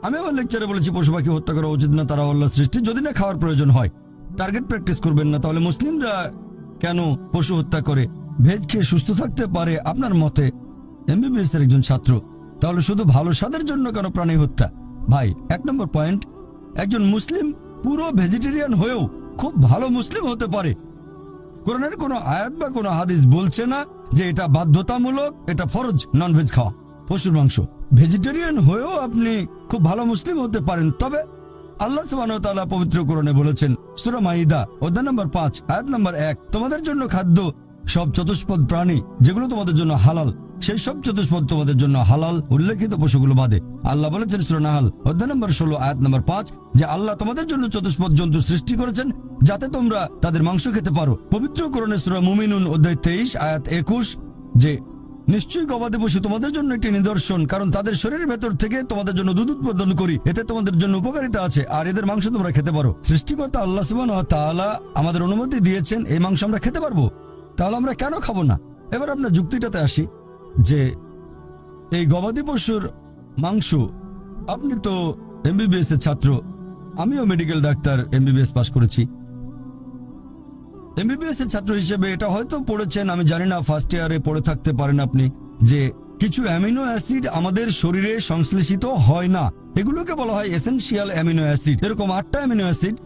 A: আমি আমার লেকচারে বলেছি পশু পাখি হত্যা করা উচিত না, তারা আল্লাহর সৃষ্টি, যদি না খাওয়ার প্রয়োজন হয়। টার্গেট প্র্যাকটিস করবেন না। তাহলে মুসলিমরা কেন পশু হত্যা করে ভেজ খেয়ে সুস্থ থাকতে পারে আপনার মতে? এমবিবিএস এর একজন ছাত্র, তাহলে শুধু ভালো স্বাদের জন্য কেন প্রাণী হত্যা? ভাই, 1 নম্বর পয়েন্ট, একজন মুসলিম পুরো ভেজিটেরিয়ান হয়েও খুব ভালো মুসলিম হতে পারে। কোরআনের কোনো আয়াত বা কোনো হাদিস বলছে না যে এটা বাধ্যতামূলক, এটা ফরজ ননভেজ খাওয়া, পশুর মাংস। ভেজিটেরিয়ান হয়েও আপনি খুব ভালো মুসলিম হতে পারেন। তবে আল্লাহ সুবহানাহু ওয়া তাআলা পবিত্র কোরআনে বলেছেন, সূরা মাইদা অধ্যায় নম্বর 5 আয়াত নম্বর 1, তোমাদের জন্য খাদ্য সব চতুষ্পদ প্রাণী যেগুলো তোমাদের জন্য হালাল, সেই সব চতুষ্পদ তোমাদের জন্য হালাল, উল্লেখিত পশুগুলো বাদে। আল্লাহ বলেছেন সূরা নাহল অধ্যায় নম্বর 16 আয়াত নম্বর 5 যে আল্লাহ তোমাদের জন্য চতুষ্পদ জন্তু সৃষ্টি করেছেন যাতে তোমরা তাদের মাংস খেতে পারো। পবিত্র কোরআনে সূরা মুমিনুন অধ্যায় 23 আয়াত 21 যে নিশ্চয়ই গবাদি পশু তোমাদের জন্য একটি নিদর্শন, কারণ তাদের শরীরের ভেতর থেকে তোমাদের জন্য দুধ উৎপাদন করি, এতে তোমাদের জন্য উপকারিতা আছে, আর এদের মাংস তোমরা খেতে পারো। সৃষ্টিকর্তা আল্লাহ সুবহানাহু ওয়া তাআলা আমাদের অনুমতি দিয়েছেন, এই মাংস আমরা খেতে পারবো, তাহলে আমরা কেন খাবো না? এবার আপনার যুক্তিটাতে আসি যে এই গবাদি পশুর মাংস, আপনি তো এমবিবিএস এর ছাত্র, আমিও মেডিকেল ডাক্তার, এমবিবিএস পাস করেছি। এমবিবিএস এর ছাত্র হিসেবে এটা হয়তো পড়েছেন, আমি জানি না, ফার্স্ট ইয়ারে পড়ে থাকতে পারেন আপনি, যে কিছু অ্যামিনো অ্যাসিড আমাদের শরীরে সংশ্লেষিত হয় না, এগুলোকে বলা হয় এসেনশিয়াল অ্যামিনো অ্যাসিড। এরকম 8টা অ্যামিনো অ্যাসিড।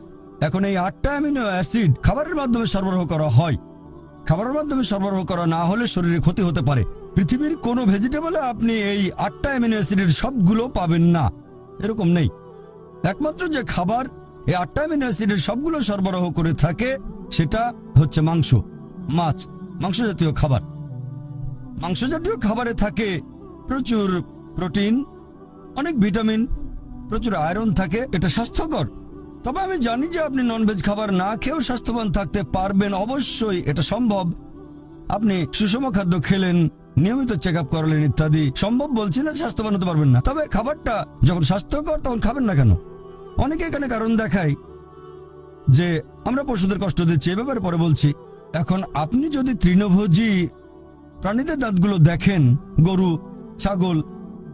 A: এখন এই 8টা অ্যামিনো অ্যাসিড খাবারের মাধ্যমে সরবরাহ করা হয়। খাবারের মাধ্যমে সরবরাহ করা না হলে শরীরে ক্ষতি হতে পারে। পৃথিবীর কোনো ভেজিটেবলে আপনি এই 8টা অ্যামিনো অ্যাসিডের সবগুলো পাবেন না, এরকম নেই। একমাত্র যে খাবার এই 8টা অ্যামিনো অ্যাসিডের সবগুলো সরবরাহ করে থাকে সেটা হচ্ছে মাংস, মাছ, মাংস জাতীয় খাবার। মাংস জাতীয় খাবারে থাকে প্রচুর প্রোটিন, অনেক ভিটামিন, প্রচুর আয়রন থাকে, এটা স্বাস্থ্যকর। তবে আমি জানি যে আপনি ননভেজ খাবার না খেয়েও স্বাস্থ্যবান থাকতে পারবেন, অবশ্যই এটা সম্ভব। আপনি সুষম খাদ্য খেলেন, নিয়মিত চেক আপ করালেন ইত্যাদি, সম্ভব বলছি না স্বাস্থ্যবান হতে পারবেন না। তবে খাবারটা যখন স্বাস্থ্যকর তখন খাবেন না কেন? অনেকে এখানে কারণ দেখায় যে আমরা পশুদের কষ্ট দিচ্ছি, এ ব্যাপারে পরে বলছি। এখন আপনি যদি তৃণভোজী প্রাণীদের দাঁতগুলো দেখেন, গরু, ছাগল,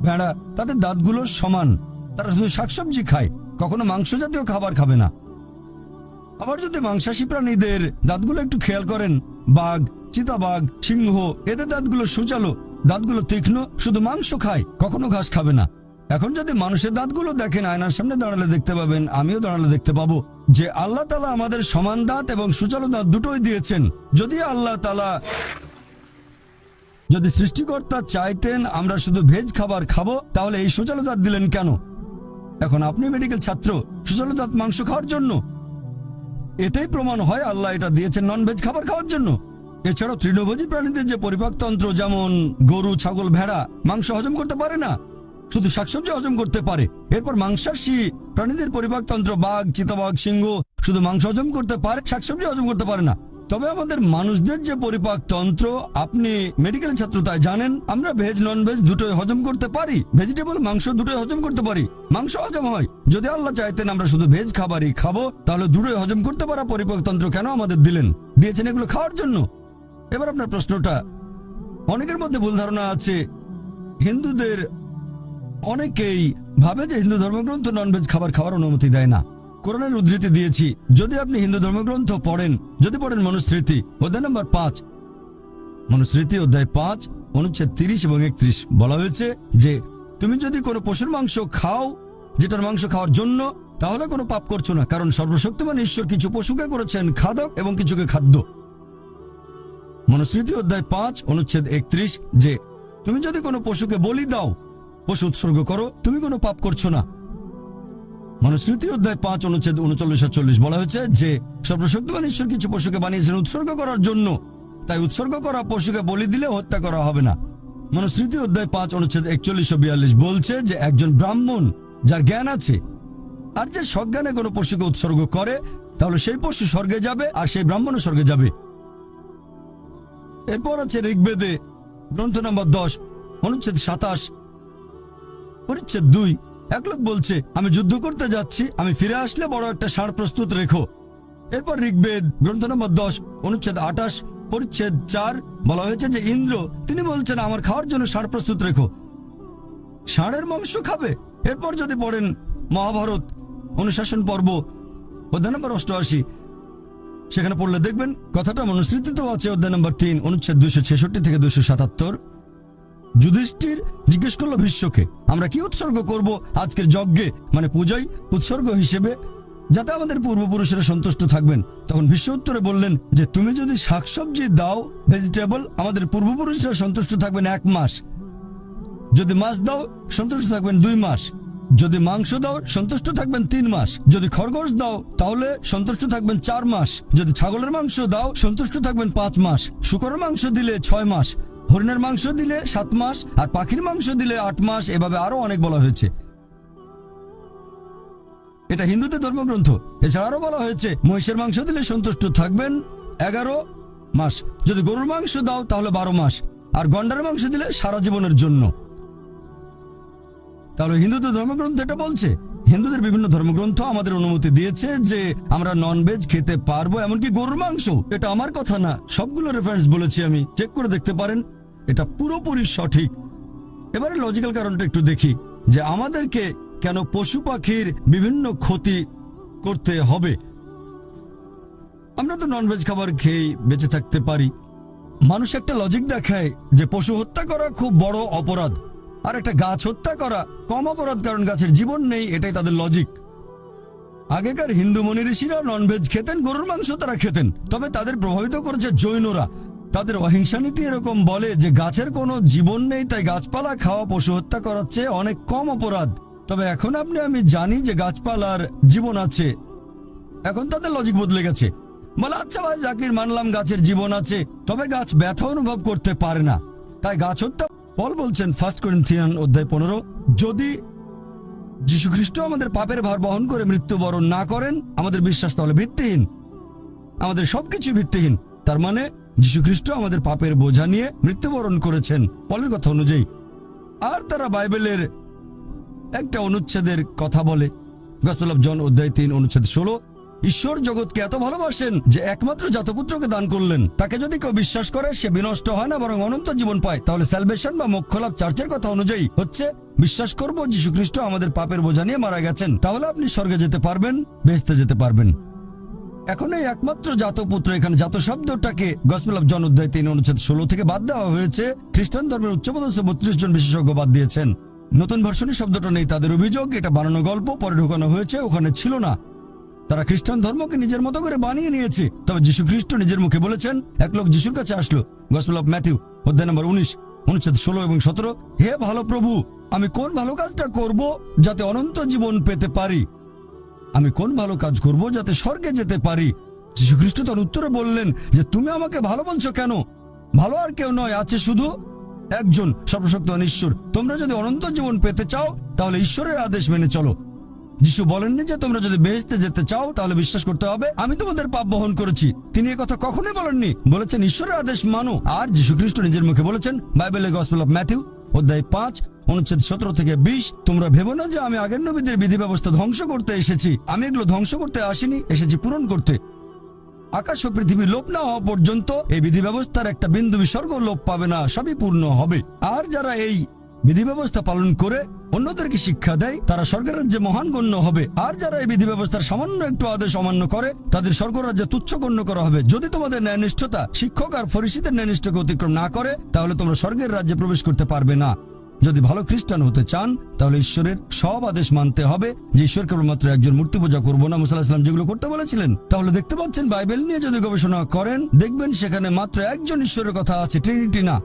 A: ভেড়া, তাদের দাঁতগুলো সমান, তারা শুধু শাকসবজি খায়, কখনো মাংস জাতীয় খাবার খাবে না। আবার যদি মাংসাশী প্রাণীদের দাঁতগুলো একটু খেয়াল করেন, বাঘ, চিতাবাঘ, সিংহ, এদের দাঁতগুলো সূচালো, দাঁতগুলো তীক্ষ্ণ, শুধু মাংস খায়, কখনো ঘাস খাবে না। এখন যদি মানুষের দাঁতগুলো দেখেন, আয়নার সামনে দাঁড়ালে দেখতে পাবেন, আমিও দাঁড়ালে দেখতে পাবো যে আল্লাহ তাআলা আমাদের সমান দাঁত এবং সূচালো দাঁত দুটোই দিয়েছেন। যদি আল্লাহ তাআলা, যদি সৃষ্টিকর্তা চাইতেন আমরা শুধু ভেজ খাবার খাবো, তাহলে এই সূচালো দাঁত দিলেন কেন? এখন আপনি মেডিকেল ছাত্র, সূচালো দাঁত মাংস খাওয়ার জন্য, এটাই প্রমাণ হয় আল্লাহ এটা দিয়েছেন নন ভেজ খাবার খাওয়ার জন্য। এছাড়াও তৃণভোজী প্রাণীদের যে পরিপাকতন্ত্র, যেমন গরু, ছাগল, ভেড়া মাংস হজম করতে পারে না, শুধু শাকসবজি হজম করতে পারে। এরপর মাংসাশী প্রাণীদের পরিপাকতন্ত্র, বাঘ, চিতাবাঘ, সিংহ শুধু মাংস হজম করতে পারে, শাকসবজি হজম করতে পারে না। তবে আমাদের মানুষদের যে পরিপাকতন্ত্র, আপনি মেডিকেল ছাত্র তাই জানেন, আমরা ভেজ নন ভেজ দুটোই হজম করতে পারি, ভেজিটেবল মাংস দুটোই হজম করতে পারি, মাংস হজম হয়। যদি আল্লাহ চাইতেন আমরা শুধু ভেজ খাবারই খাবো, তাহলে দুটোই হজম করতে পারা পরিপাকতন্ত্র কেন আমাদের দিলেন? দিয়েছেন এগুলো খাওয়ার জন্য। এবার আপনার প্রশ্নটা, অনেকের মধ্যে ভুল ধারণা আছে হিন্দুদের অনেকেই ভাবে যে হিন্দু ধর্মগ্রন্থ ননভেজ খাবার খাওয়ার অনুমতি দেয় না। কোরআনের উদ্ধৃতি দিয়েছি, যদি আপনি হিন্দু ধর্মগ্রন্থ পড়েন, যদি পড়েন মনুস্মৃতি অধ্যায় নম্বর 5, মনুস্মৃতি অধ্যায় 5 অনুচ্ছেদ 30 এবং 31 বলা হয়েছে যে তুমি যদি কোনো পশুর মাংস খাও যেটার মাংস খাওয়ার জন্য, তাহলে কোনো পাপ করছো না, কারণ সর্বশক্তিমান ঈশ্বর কিছু পশুকে করেছেন খাদক এবং কিছুকে খাদ্য। মনুস্মৃতি অধ্যায় 5 অনুচ্ছেদ 31 যে তুমি যদি কোনো পশুকে বলি দাও, পশু উৎসর্গ করো, তুমি কোনো পাপ করছো না। মনুস্মৃতি অধ্যায় 5 অনুচ্ছেদ 39-40 বলা হয়েছে যে সর্বশক্তিমান ঈশ্বর কিছু পশুকে বানিয়েছেন উৎসর্গ করার জন্য, তাই উৎসর্গ করা পশুকে বলি দিলে হত্যা করা হবে না। মনুস্মৃতি অধ্যায় 5 অনুচ্ছেদ 41-42 বলছে যে একজন ব্রাহ্মণ যার জ্ঞান আছে আর যে সজ্ঞানে কোনো পশুকে উৎসর্গ করে, তাহলে সেই পশু স্বর্গে যাবে আর সেই ব্রাহ্মণও স্বর্গে যাবে। এরপর আছে ঋগ্বেদে গ্রন্থ নম্বর 10 অনুচ্ছেদ 27 পরিচ্ছেদ 2, এক লোক বলছে আমি যুদ্ধ করতে যাচ্ছি, আমি ফিরে আসলে বড় একটা ষাঁড় প্রস্তুত রেখো। এরপর ঋগ্বেদ গ্রন্থ নম্বর 10 অনুচ্ছেদ 28 পরিচ্ছেদ 4 বলা হয়েছে যে ইন্দ্র তিনি বলছেন আমার খাওয়ার জন্য ষাঁড় প্রস্তুত রেখো, ষাঁড়ের মাংস খাবে। এরপর যদি পড়েন মহাভারত অনুশাসন পর্ব অধ্যায় নম্বর 88, সেখানে পড়লে দেখবেন কথাটা মনুস্মৃতিতেও আছে অধ্যায় নম্বর 3 অনুচ্ছেদ 266 থেকে 277। যুধিষ্ঠির জিজ্ঞেস করলো ভীষ্মকে আমরা কি উৎসর্গ করব আজকের যজ্ঞে, মানে পূজায় উৎসর্গ হিসেবে, যাতে আমাদের পূর্বপুরুষেরা সন্তুষ্ট থাকবেন। তখন ভীষ্ম উত্তরে বললেন যে তুমি যদি শাকসবজি দাও, ভেজিটেবল, আমাদের পূর্বপুরুষরা সন্তুষ্ট থাকবেন 1 মাস, যদি মাছ দাও সন্তুষ্ট থাকবেন 2 মাস, যদি মাংস দাও সন্তুষ্ট থাকবেন 3 মাস, যদি খরগোশ দাও তাহলে সন্তুষ্ট থাকবেন 4 মাস, যদি ছাগলের মাংস দাও সন্তুষ্ট থাকবেন 5 মাস, শূকরের মাংস দিলে 6 মাস, হরিণের মাংস দিলে 7 মাস, আর পাখির মাংস দিলে 8 মাস। এভাবে আরো অনেক বলা হয়েছে। এটা হিন্দুদের ধর্মগ্রন্থ। এছাড়া আরো বলা হয়েছে মহিষের মাংস দিলে সন্তুষ্ট থাকবেন 11 মাস, যদি গরুর মাংস দাও তাহলে 12 মাস, আর গন্ডার মাংস দিলে সারা জীবনের জন্য। তাহলে হিন্দুদের ধর্মগ্রন্থ এটা বলছে। হিন্দুদের বিভিন্ন ধর্মগ্রন্থ আমাদের অনুমতি দিয়েছে যে আমরা ননভেজ খেতে পারবো, এমনকি গরুর মাংস। এটা আমার কথা না, সবগুলো রেফারেন্স বলেছি আমি, চেক করে দেখতে পারেন, এটা পুরোপুরি সঠিক। এবারে লজিক্যাল কারণটা একটু দেখি যে আমাদেরকে কেন পশু পাখির বিভিন্ন ক্ষতি করতে হবে। আমরা তো ননভেজ খাবার খেয়ে বেঁচে থাকতে পারি। মানুষ একটা লজিক দেখায় যে পশু হত্যা করা খুব বড় অপরাধ, আর একটা গাছ হত্যা করা কম অপরাধ, কারণ গাছের জীবন নেই, এটাই তাদের লজিক। আগেকার হিন্দু মুনি ঋষিরা ননভেজ খেতেন, গরুর মাংস তারা খেতেন, তবে তাদের প্রভাবিত করেছে জৈনরা। তাদের অহিংসা নীতি এরকম বলে যে গাছের কোনো জীবন নেই, তাই গাছপালা খাওয়া পশু হত্যা করার চেয়ে অনেক কম অপরাধ। তবে এখন আমি জানি যে গাছপালার জীবন আছে, এখন তাদের লজিক বদলে গেছে। বলে আচ্ছা ভাই জাকির, মানলাম গাছের জীবন আছে, তবে গাছ ব্যথা অনুভব করতে পারে না, তাই গাছ হত্যা। পল বলছেন 1 করিন্থিয়ান অধ্যায় 15, যদি যীশুখ্রিস্ট আমাদের পাপের ভার বহন করে মৃত্যুবরণ না করেন, আমাদের বিশ্বাস তাহলে ভিত্তিহীন, আমাদের সবকিছু ভিত্তিহীন। তার মানে যীশুখ্রিস্ট আমাদের পাপের বোঝা নিয়ে মৃত্যুবরণ করেছেন পলের কথা অনুযায়ী। আর তারা বাইবেলের একটা অনুচ্ছেদের কথা বলে, গসপেল অফ জন অধ্যায় 3 অনুচ্ছেদ 16, ঈশ্বর জগৎকে এত ভালোবাসেন যে একমাত্র জাতপুত্রকে দান করলেন, তাকে যদি কেউ বিশ্বাস করে সে বিনষ্ট হয় না বরং অনন্ত জীবন পায়। তাহলে স্যালভেশন বা মোক্ষলাভ চার্চের কথা অনুযায়ী হচ্ছে বিশ্বাস করব যীশুখ্রিস্ট আমাদের পাপের বোঝা নিয়ে মারা গেছেন, তাহলে আপনি স্বর্গে যেতে পারবেন, বেহেশতে যেতে পারবেন। এখন এই একমাত্র জাতপুত্র, এখানে জাত শব্দটাকে গসপেল অফ জন অধ্যায় 3 অনুচ্ছেদ 16 থেকে বাদ দেওয়া হয়েছে। খ্রিস্টান ধর্মের উচ্চপদস্থ 32 জন বিশেষজ্ঞ বাদ দিয়েছেন। নতুন ভার্সনে শব্দটা নেই, তাদের অভিযোগ এটা বানানো গল্প, পরে ঢোকানো হয়েছে, ওখানে ছিল না। তারা খ্রিস্টান ধর্মকে নিজের মতো করে বানিয়ে নিয়েছে। তবে যীশু খ্রিস্ট নিজের মুখে বলেছেন, এক লোক যিশুর কাছে আসলো, গসপেল অফ ম্যাথিউ অধ্যায় নম্বর 19 অনুচ্ছেদ 16 এবং 17, হে ভালো প্রভু, আমি কোন ভালো কাজটা করব যাতে অনন্ত জীবন পেতে পারি? আমি কোন ভালো কাজ করব যাতে স্বর্গে যেতে পারি? যীশু খ্রিস্ট তার উত্তরে বললেন যে তুমি আমাকে ভালো বলছো কেন? ভালো আর কেউ নয়, আছে শুধু একজন, সর্বশক্তিমান ঈশ্বর। তোমরা যদি অনন্ত জীবন পেতে চাও তাহলে ঈশ্বরের আদেশ মেনে চলো। যিশু বলেননি যে তোমরা যদি বেহেশতে যেতে চাও তাহলে বিশ্বাস করতে হবে আমি তোমাদের পাপ বহন করেছি। তিনি কথা কখনোই বলেননি, বলেছেন ঈশ্বরের আদেশ মানো। আর যীশু খ্রিস্ট নিজের মুখে বলেছেন বাইবেলের গসপেল অফ ম্যাথিউ অধ্যায় 5 অনুচ্ছেদ 17 থেকে 20, তোমরা ভেবো না যে আমি আগের নবীদের বিধি ব্যবস্থা ধ্বংস করতে এসেছি। আমি এগুলো ধ্বংস করতে আসিনি, এসেছি পূরণ করতে। আকাশ ও পৃথিবী লোপ না হওয়া পর্যন্ত এই বিধি ব্যবস্থার একটা বিন্দু বিসর্গ লোপ পাবে না, সবই পূর্ণ হবে। আর যারা এই বিধি ব্যবস্থা পালন করে অন্যদেরকে শিক্ষা দেয় তারা স্বর্গের রাজ্যে মহান গণ্য হবে, আর যারা এই বিধি ব্যবস্থার সামান্য একটু আদেশ অমান্য করে তাদের স্বর্গরাজ্যে তুচ্ছ গণ্য করা হবে। যদি তোমাদের ন্যায়নিষ্ঠতা শিক্ষক আর ফরিসীদের ন্যায়নিষ্ঠকে অতিক্রম না করে তাহলে তোমরা স্বর্গের রাজ্যে প্রবেশ করতে পারবে না। যদি ভালো খ্রিস্টান হতে চান তাহলে ঈশ্বরের সব আদেশ মানতে হবে, যে ঈশ্বর কেবলমাত্র একজন, মূর্তি পূজা করবো না, মুসা আলাইহিস সালাম যেগুলো করতে বলেছিলেন। তাহলে দেখতে পাচ্ছেন বাইবেল নিয়ে যদি গবেষণা করেন দেখবেন সেখানে মাত্র একজন ঈশ্বরের কথা আছে, ট্রিনিটি না।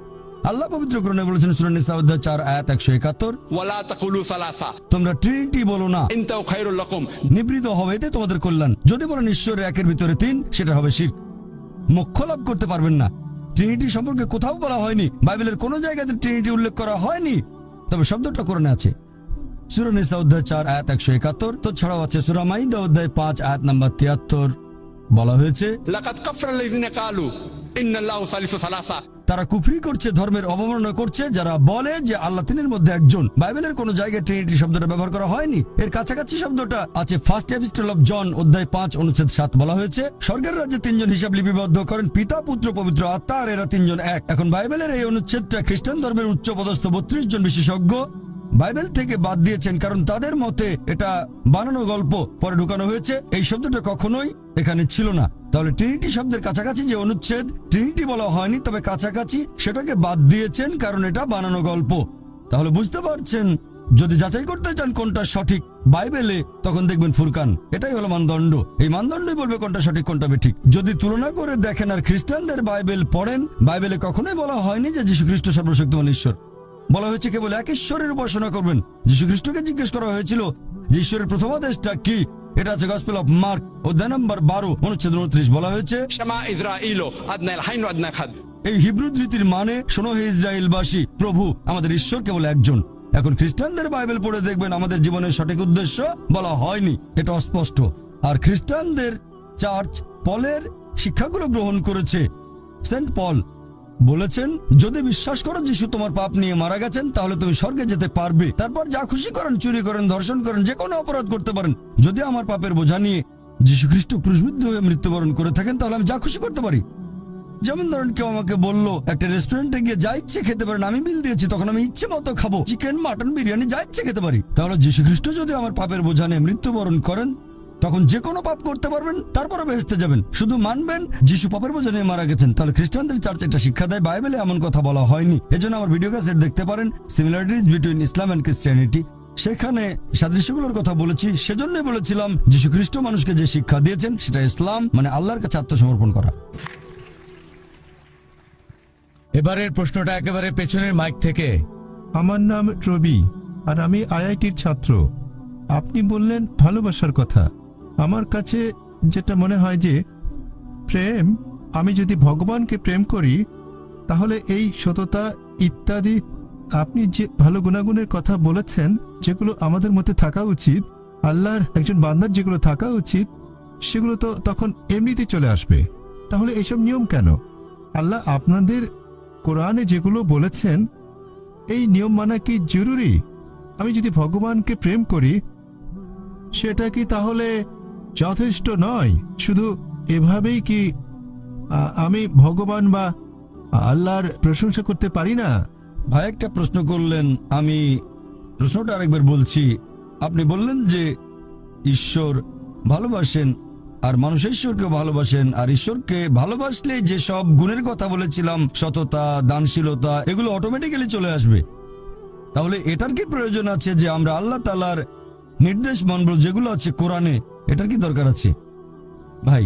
A: আল্লাহ পবিত্র কোরআনে বলেছেন সূরা নিসা অধ্যায় 4 আয়াত 171,
B: ওয়ালা তাকুলু সালাসা
A: তোমরা ট্রিনিটি বলো না,
B: ইনতাও খায়রুল লাকুম।
A: নিবৃত হবে এতে তোমাদের কল্যাণ। যদি বলেন ঈশ্বরের একের ভিতরে তিন, সেটা হবে শিরক, মোক্ষ লাভ করতে পারবেন না। ট্রিনিটি সম্পর্কে কোথাও বলা হয়নি, বাইবেলের কোনো জায়গাতে ট্রিনিটি উল্লেখ করা হয়নি, তবে শব্দটা কোরআনে আছে। সূরা নিসা অধ্যায় 4 আয়াত 171, তো ছাড়াও আছে সূরা মাইদা অধ্যায় 5 আয়াত নাম্বার 73, বলা হয়েছে
B: লাকাদ কাফারা আল্লাযিনা ক্বালু ইন্নাল্লাহু সালিসু সালাসা।
A: তারা কুফরি করছে, ধর্মের অবমাননা করছে যারা বলে যে আল্লাহ তিনের মধ্যে একজন। বাইবেলের কোন জায়গায় ট্রিনিটি শব্দটা ব্যবহার করা হয়নি, এর কাছাকাছি শব্দটা আছে ফার্স্ট এপিস্টল অফ জন অধ্যায় 5 অনুচ্ছেদ 7, বলা হয়েছে স্বর্গের রাজ্যে তিনজন হিসাব লিপিবদ্ধ করেন, পিতা, পুত্র, পবিত্র আত্মা, আর এরা তিনজন এক। এখন বাইবেলের এই অনুচ্ছেদটা খ্রিস্টান ধর্মের উচ্চ পদস্থ 32 জন বিশেষজ্ঞ বাইবেল থেকে বাদ দিয়েছেন, কারণ তাদের মতে এটা বানানো গল্প, পরে ঢুকানো হয়েছে। এই শব্দটা কখনোই এখানে ছিল না। তাহলে ট্রিনিটি শব্দের কাছাকাছি যে অনুচ্ছেদ, ট্রিনিটি বলা হয়নি তবে কাছাকাছি, সেটাকে বাদ দিয়েছেন কারণ এটা বানানো গল্প। তাহলে বুঝতে পারছেন, যদি যাচাই করতে চান কোনটা সঠিক বাইবেলে, তখন দেখবেন ফুরকান, এটাই হলো মানদণ্ড। এই মানদণ্ডই বলবে কোনটা সঠিক কোনটা বেঠিক। যদি তুলনা করে দেখেন আর খ্রিস্টানদের বাইবেল পড়েন, বাইবেলে কখনোই বলা হয়নি যে যীশু খ্রিস্ট সর্বশক্তিমান ঈশ্বর। বলা হয়েছে কেবল এক ঈশ্বরের উপাসনা করবেন। যীশু খ্রিস্টকে জিজ্ঞেস করা হয়েছিল যে ঈশ্বরের প্রথম আদেশটা কি, এটা আছে গসপেল অফ মার্ক অধ্যায় নম্বর 12 অনুচ্ছেদ 29, বলা হয়েছে
B: শামা ইসরাঈল আদনা আল হাইন ওয়া আদনা খাদ।
A: এই হিব্রু ধৃতির মানে, শোনো হে ইসরায়েলবাসী, প্রভু আমাদের ঈশ্বর কেবল একজন। এখন খ্রিস্টানদের বাইবেল পড়ে দেখবেন আমাদের জীবনের সঠিক উদ্দেশ্য বলা হয়নি, এটা অস্পষ্ট। আর খ্রিস্টানদের চার্চ পলের শিক্ষাগুলো গ্রহণ করেছে। সেন্ট পল বলেছেন, যদি বিশ্বাস করো যিশু তোমার পাপ নিয়ে মারা গেছেন তাহলে তুমি স্বর্গে যেতে পারবে। তারপর যা খুশি করেন, চুরি করেন, ধর্ষণ করেন, যে কোনো অপরাধ করতে পারেন। যদি আমার পাপের বোঝা নিয়ে যীশু খ্রিস্ট ক্রুশবিদ্ধ হয়ে মৃত্যুবরণ করে থাকেন তাহলে আমি যা খুশি করতে পারি। যেমন ধরেন কেউ আমাকে বললো একটা রেস্টুরেন্টে গিয়ে যা ইচ্ছে খেতে পারেন, আমি বিল দিয়েছি, তখন আমি ইচ্ছে মতো খাবো, চিকেন, মাটন, বিরিয়ানি যা ইচ্ছে খেতে পারি। তাহলে যীশু খ্রিস্ট যদি আমার পাপের বোঝা নিয়ে মৃত্যুবরণ করেন তখন যে কোনো পাপ করতে পারবেন, তারপরে বেহেশতে যাবেন, শুধু মানবেন যিশু পাপের বোঝা নিয়ে মারা গেছেন। তাহলে খ্রিস্টানদের চার্চ এটা শিক্ষা দেয়, বাইবেলে এমন কথা বলা হয়নি। এজন্য আমার ভিডিও ক্যাসেট দেখতে পারেন, similarities between Islam and Christianity, সেখানে সাদৃশ্যগুলোর কথা বলেছি। সেজন্যই বলেছিলাম যীশু খ্রিস্ট মানুষকে যে শিক্ষা দিয়েছেন সেটা ইসলাম, মানে আল্লাহর কাছে আত্মসমর্পণ করা।
C: এবারের প্রশ্নটা একেবারে পেছনের মাইক থেকে।
D: আমার নাম রবি, আর আমি আইআইটির ছাত্র। আপনি বললেন ভালোবাসার কথা। আমার কাছে যেটা মনে হয় যে প্রেম, আমি যদি ভগবানকে প্রেম করি তাহলে এই সততা ইত্যাদি, আপনি যে ভালো গুণাগুণের কথা বলেছেন যেগুলো আমাদের মধ্যে থাকা উচিত, আল্লাহর একজন বান্দার যেগুলো থাকা উচিত, সেগুলো তো তখন এমনিতেই চলে আসবে। তাহলে এসব নিয়ম কেন? আল্লাহ আপনাদের কোরআনে যেগুলো বলেছেন, এই নিয়ম মানা কি জরুরি? আমি যদি ভগবানকে প্রেম করি সেটা কি তাহলে যথেষ্ট নয়? শুধু এভাবেই কি আমি ভগবান বা আল্লাহর প্রশংসা করতে পারি না?
A: ভাই একটা প্রশ্ন করলেন, আমি প্রশ্নটা আরেকবার বলছি। আপনি বললেন যে ঈশ্বর ভালোবাসেন আর মানুষ ঈশ্বরকে ভালোবাসেন, আর ঈশ্বরকে ভালোবাসলে যে সব গুণের কথা বলেছিলাম, সততা, দানশীলতা, এগুলো অটোমেটিক্যালি চলে আসবে। তাহলে এটার কি প্রয়োজন আছে যে আমরা আল্লাহ তাআলার নির্দেশ মানব যেগুলো আছে কোরআনে? এটার কি দরকার আছে? ভাই,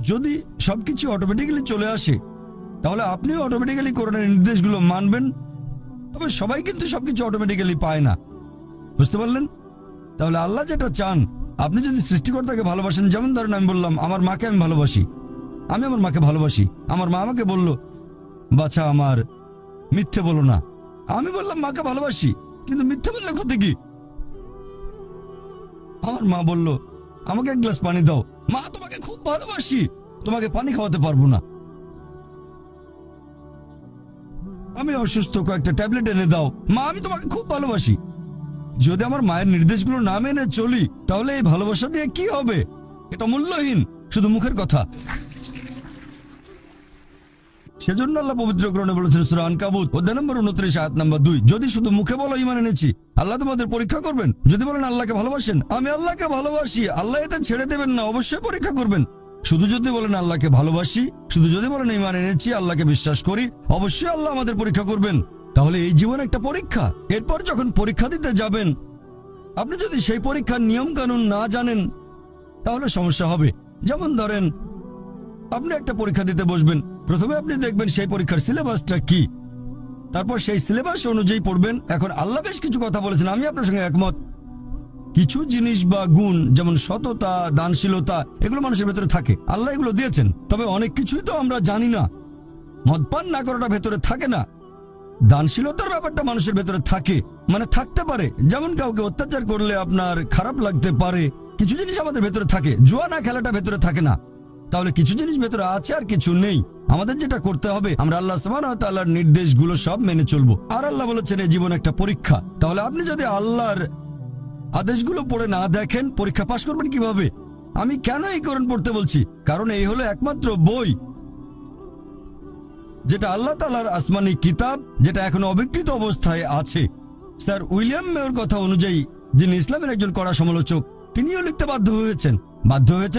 A: যদি সবকিছু অটোমেটিক্যালি চলে আসে তাহলে আপনিও অটোমেটিক্যালি কোরআনের নির্দেশগুলো মানবেন। তবে সবাই কিন্তু সবকিছু অটোমেটিক্যালি পায় না, বুঝতে পারলেন? তাহলে আল্লাহ যেটা চান, আপনি যদি সৃষ্টিকর্তাকে ভালোবাসেন, যেমন ধরেন আমি বললাম আমার মাকে আমি ভালোবাসি, আমি আমার মাকে ভালোবাসি। আমার মা আমাকে বলল, বাছা আমার মিথ্যে বলো না। আমি বললাম মাকে ভালোবাসি, কিন্তু মিথ্যে বললে ক্ষতি কি? আমার মা বলল, আমাকে এক গ্লাস পানি দাও। মা, তোমাকে খুব ভালোবাসি, তোমাকে পানি খাওয়াতে পারবো না। আমি অসুস্থ, কয়েকটা ট্যাবলেট এনে দাও। মা, আমি তোমাকে খুব ভালোবাসি। যদি আমার মায়ের নির্দেশগুলো না মেনে চলি তাহলে এই ভালোবাসা দিয়ে কি হবে? এটা মূল্যহীন, শুধু মুখের কথা। সেজন্য আল্লাহ পবিত্র গ্রন্থে বলেছেন সূরা আনকাবুত অধ্যায় নম্বর 29 আয়াত নম্বর 2, যদি শুধু মুখে বলো ঈমান এনেছি, আল্লাহ তোমাদের পরীক্ষা করবেন। যদি বলেন আল্লাহকে ভালোবাসেন, আমি আল্লাহকে ভালোবাসি, আল্লাহ এতে ছেড়ে দেবেন না, অবশ্যই পরীক্ষা করবেন। শুধু যদি বলেন আল্লাহকে ভালোবাসি, শুধু যদি বলেন ঈমান এনেছি, আল্লাহকে বিশ্বাস করি, অবশ্যই আল্লাহ আমাদের পরীক্ষা করবেন। তাহলে এই জীবন একটা পরীক্ষা। এরপর যখন পরীক্ষা দিতে যাবেন, আপনি যদি সেই পরীক্ষার নিয়ম কানুন না জানেন, তাহলে সমস্যা হবে। যেমন ধরেন, আপনি একটা পরীক্ষা দিতে বসবেন, প্রথমে আপনি দেখবেন সেই পরীক্ষার সিলেবাসটা কি, তারপর সেই সিলেবাস অনুযায়ী পড়বেন। এখন আল্লাহ বেশ কিছু কথা বলেছেন, আমি আপনার সঙ্গে একমত। কিছু জিনিস বা গুণ যেমন সততা, দানশীলতা, এগুলো মানুষের ভেতরে থাকে, আল্লাহ এগুলো দিয়েছেন। তবে অনেক কিছুই তো আমরা জানি না। মদপান না করাটা ভেতরে থাকে না, দানশীলতার ব্যাপারটা মানুষের ভেতরে থাকে, মানে থাকতে পারে। যেমন কাউকে অত্যাচার করলে আপনার খারাপ লাগতে পারে, কিছু জিনিস আমাদের ভেতরে থাকে। জুয়া না খেলাটা ভেতরে থাকে না। তাহলে কিছু জিনিস ভেতরে আছে আর কিছু নেই। আমাদের যেটা করতে হবে, আমরা আল্লাহ সুবহানাহু ওয়া তাআলার নির্দেশগুলো সব মেনে চলবো। আর আল্লাহ বলেছেন এই জীবন একটা পরীক্ষা। তাহলে আপনি যদি আল্লাহর আদেশগুলো পড়ে না দেখেন, পরীক্ষা পাশ করবেন কিভাবে? আমি কেন এই কোরআন পড়তে বলছি? কারণ এই হলো একমাত্র বই যেটা আল্লাহ তাআলার আসমানি কিতাব, যেটা এখনো অবিকৃত অবস্থায় আছে। স্যার উইলিয়াম মেয়র কথা অনুযায়ী, যিনি ইসলামের একজন কড়া সমালোচক, তিনিও লিখতে বাধ্য হয়েছেন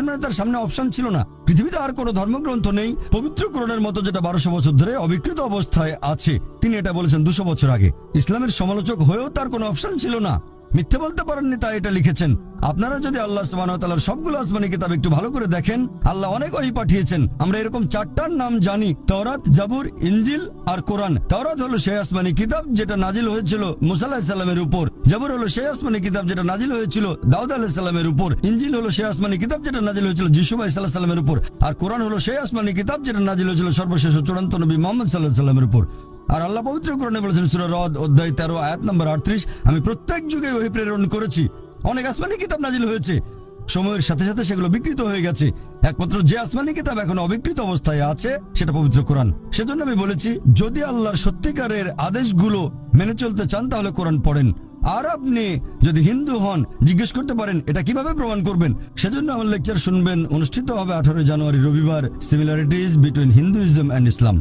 A: মানে তার সামনে অপশন ছিল না। পৃথিবীতে আর কোনো ধর্মগ্রন্থ নেই পবিত্র কোরআনের মতো যেটা 1200 বছর ধরে অবিকৃত অবস্থায় আছে। তিনি এটা বলেছেন 200 বছর আগে। ইসলামের সমালোচক হয়েও তার কোনো অপশন ছিল না, মিথ্যে বলতে পারেননি, তাই এটা লিখেছেন। আপনারা যদি আল্লাহ সুবহানাহু ওয়া তাআলার সবগুলো আসমানি কিতাব একটু ভালো করে দেখেন, আল্লাহ অনেক ওহী পাঠিয়েছেন। আমরা এরকম 4টার নাম জানি, তাওরাত, জাবুর, ইনজিল আর কোরআন। তাওরাত হলো সেই আসমানি কিতাব যেটা নাজিল হয়েছিল মুসা আলাইহিস সালামের উপর। জাবুর হলো সেই আসমানি কিতাব যেটা নাজিল হয়েছিল দাউদ আলাইহিস সালামের উপর। ইনজিল হলো সেই আসমানি কিতাব যেটা নাজিল হয়েছিল যিশু আলাইহিস সালামের উপর। আর কোরআন হলো সেই আসমানি কিতাব যেটা নাজিল হয়েছিল সর্বশেষ ও চূড়ান্ত নবী মুহাম্মদ সাল্লাল্লাহু আলাইহি সাল্লামের উপর। আর আল্লাহ পবিত্র কোরআনে বলেছেন সূরা রদ অধ্যায় 13 আয়াত নম্বর 38, আমি প্রত্যেক যুগে ওহী প্রেরণ করেছি। অনেক আসমানি কিতাব নাজিল হয়েছে, সময়ের সাথে সাথে সেগুলো বিকৃত হয়ে গেছে। একমাত্র যে আসমানি কিতাব এখন অবিকৃত অবস্থায় আছে সেটা পবিত্র কোরআন। সেজন্য আমি বলেছি, যদি আল্লাহর সত্যিকারের আদেশগুলো মেনে চলতে চান তাহলে কোরআন পড়েন। আর আপনি যদি হিন্দু হন, জিজ্ঞেস করতে পারেন এটা কিভাবে প্রমাণ করবেন। সেজন্য আমার লেকচার শুনবেন, অনুষ্ঠিত হবে 18 জানুয়ারি রবিবার, সিমিলারিটিজ বিটুইন হিন্দুইজম অ্যান্ড ইসলাম।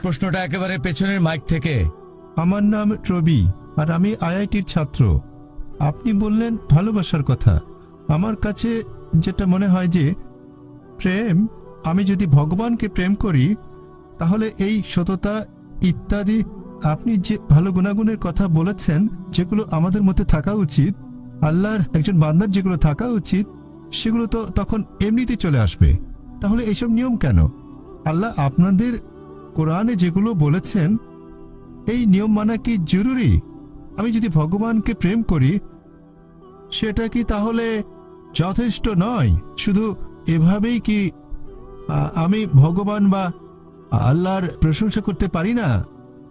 C: প্রশ্নটা একেবারে পেছনের মাইক থেকে।
D: আমার নাম রবি, আর আমি আইআইটির ছাত্র। আপনি বললেন ভালোবাসার কথা। আমার কাছে যেটা মনে হয় যে প্রেম, আমি যদি ভগবানকে প্রেম করি তাহলে এই সততা ইত্যাদি, আপনি যে ভালো গুণাগুণের কথা বলেছেন যেগুলো আমাদের মধ্যে থাকা উচিত, আল্লাহর একজন বান্দার যেগুলো থাকা উচিত, সেগুলো তো তখন এমনিতেই চলে আসবে। তাহলে এইসব নিয়ম কেন? আল্লাহ আপনাদের কোরআনে যেগুলো বলেছেন, এই নিয়ম মানা কি জরুরি? আমি যদি ভগবানকে প্রেম করি, সেটা কি তাহলে যথেষ্ট নয়? শুধু এভাবেই কি আমি ভগবান বা আল্লাহর প্রশংসা করতে পারি না?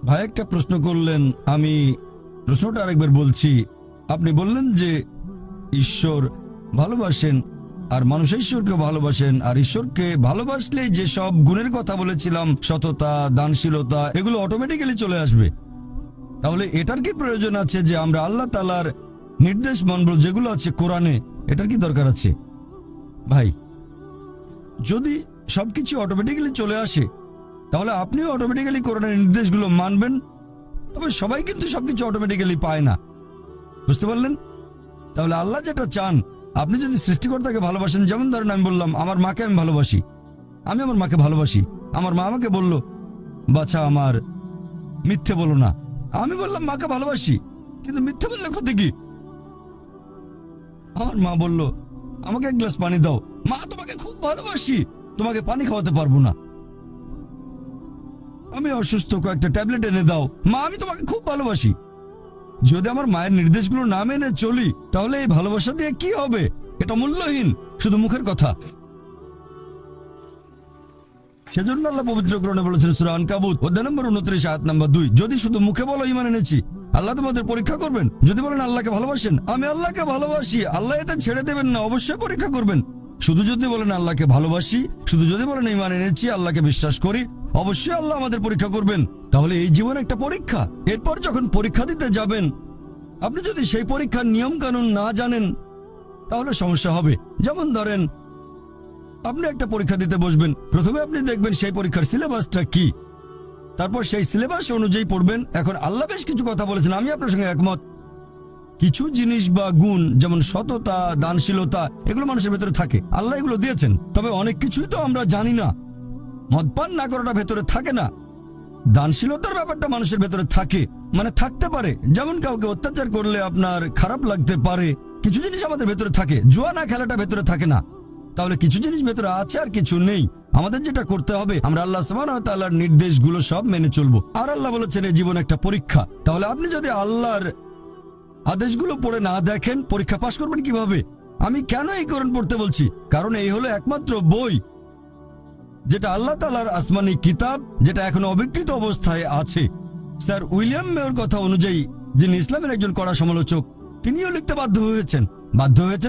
A: ভাই একটা প্রশ্ন করলেন, আমি প্রশ্নটা আরেকবার বলছি। আপনি বললেন যে ঈশ্বর ভালোবাসেন আর মানুষ ঈশ্বরকে ভালোবাসেন, আর ঈশ্বরকে ভালোবাসলে যে সব গুণের কথা বলেছিলাম, সততা, দানশীলতা, এগুলো অটোমেটিক্যালি চলে আসবে। তাহলে এটার কি প্রয়োজন আছে যে আমরা আল্লাহ তাআলার নির্দেশ মানব যেগুলো আছে কোরআনে? এটার কি দরকার আছে? ভাই, যদি সবকিছু অটোমেটিক্যালি চলে আসে তাহলে আপনিও অটোমেটিক্যালি কোরআনের নির্দেশগুলো মানবেন। তবে সবাই কিন্তু সবকিছু অটোমেটিক্যালি পায় না, বুঝতে পারলেন? তাহলে আল্লাহ যেটা চান, আপনি যদি সৃষ্টিকর্তাকে ভালোবাসেন, যেমন ধরেন আমি বললাম আমার মাকে আমি ভালোবাসি, আমি আমার মাকে ভালোবাসি। আমার মা আমাকে বলল, বাছা আমার মিথ্যে বলো না। আমি বললাম মাকে ভালোবাসি, কিন্তু মিথ্যে বললে ক্ষতি কি? আমার মা বলল আমাকে এক গ্লাস পানি দাও। মা, তোমাকে খুব ভালোবাসি, তোমাকে পানি খাওয়াতে পারবো না। আমি অসুস্থ, কয়েকটা ট্যাবলেট এনে দাও। মা, আমি তোমাকে খুব ভালোবাসি। যদি আমার মায়ের নির্দেশগুলো না মেনে চলি, তাহলে এই ভালোবাসা দিয়ে কি হবে? এটা মূল্যহীন, শুধু মুখের কথা। সেজন্য আল্লাহ পবিত্র কোরআনে বলেছেন সূরা আনকাবুত অধ্যায় নম্বর 29 আয়াত নম্বর 2, যদি শুধু মুখে বলো ঈমান এনেছি, আল্লাহ তোমাদের পরীক্ষা করবেন। যদি বলেন আল্লাহকে ভালোবাসেন, আমি আল্লাহকে ভালোবাসি, আল্লাহ এতে ছেড়ে দেবেন না, অবশ্যই পরীক্ষা করবেন। শুধু যদি বলেন আল্লাহকে ভালোবাসি, শুধু যদি বলেন ঈমান এনেছি, আল্লাহকে বিশ্বাস করি, অবশ্যই আল্লাহ আমাদের পরীক্ষা করবেন। তাহলে এই জীবন একটা পরীক্ষা। এরপর যখন পরীক্ষা দিতে যাবেন, আপনি যদি সেই পরীক্ষার নিয়ম কানুন না জানেন, তাহলে সমস্যা হবে। যেমন ধরেন, আপনি একটা পরীক্ষা দিতে বসবেন, প্রথমে আপনি দেখবেন সেই পরীক্ষার সিলেবাসটা কি, তারপর সেই সিলেবাস অনুযায়ী পড়বেন। এখন আল্লাহ বেশ কিছু কথা বলেছেন, আমি আপনার সঙ্গে একমত। কিছু জিনিস বা গুণ যেমন সততা, দানশীলতা, এগুলো মানুষের ভেতরে থাকে, আল্লাহ এগুলো দিয়েছেন। তবে অনেক কিছুই তো আমরা জানি না। মদপান না করাটা ভেতরে থাকে না, দানশীলতার ব্যাপারটা মানুষের ভেতরে থাকে, মানে থাকতে পারে। যেমন কাউকে অত্যাচার করলে আপনার খারাপ লাগতে পারে, কিছু জিনিস আমাদের ভেতরে থাকে। জুয়া না খেলাটা ভেতরে থাকে না, তাহলে কিছু জিনিস ভেতরে আছে আর কিছু নেই। আমাদের যেটা করতে হবে, আমরা আল্লাহ সুবহানাহু ওয়া তাআলার নির্দেশগুলো সব মেনে চলবো। আর আল্লাহ বলেছেন এই জীবন একটা পরীক্ষা। তাহলে আপনি যদি আল্লাহর আদেশগুলো পড়ে না দেখেন, পরীক্ষা পাশ করবেন কিভাবে? আমি কেন এই কোরআন পড়তে বলছি? কারণ এই হলো একমাত্র বই যেটা আল্লাহ তাআলার আসমানি কিতাব, যেটা এখনো অবিকৃত অবস্থায় আছে। স্যার উইলিয়াম মেয়র কথা অনুযায়ী, যিনি ইসলামের একজন কড়া সমালোচক, তিনিও লিখতে বাধ্য হয়েছেন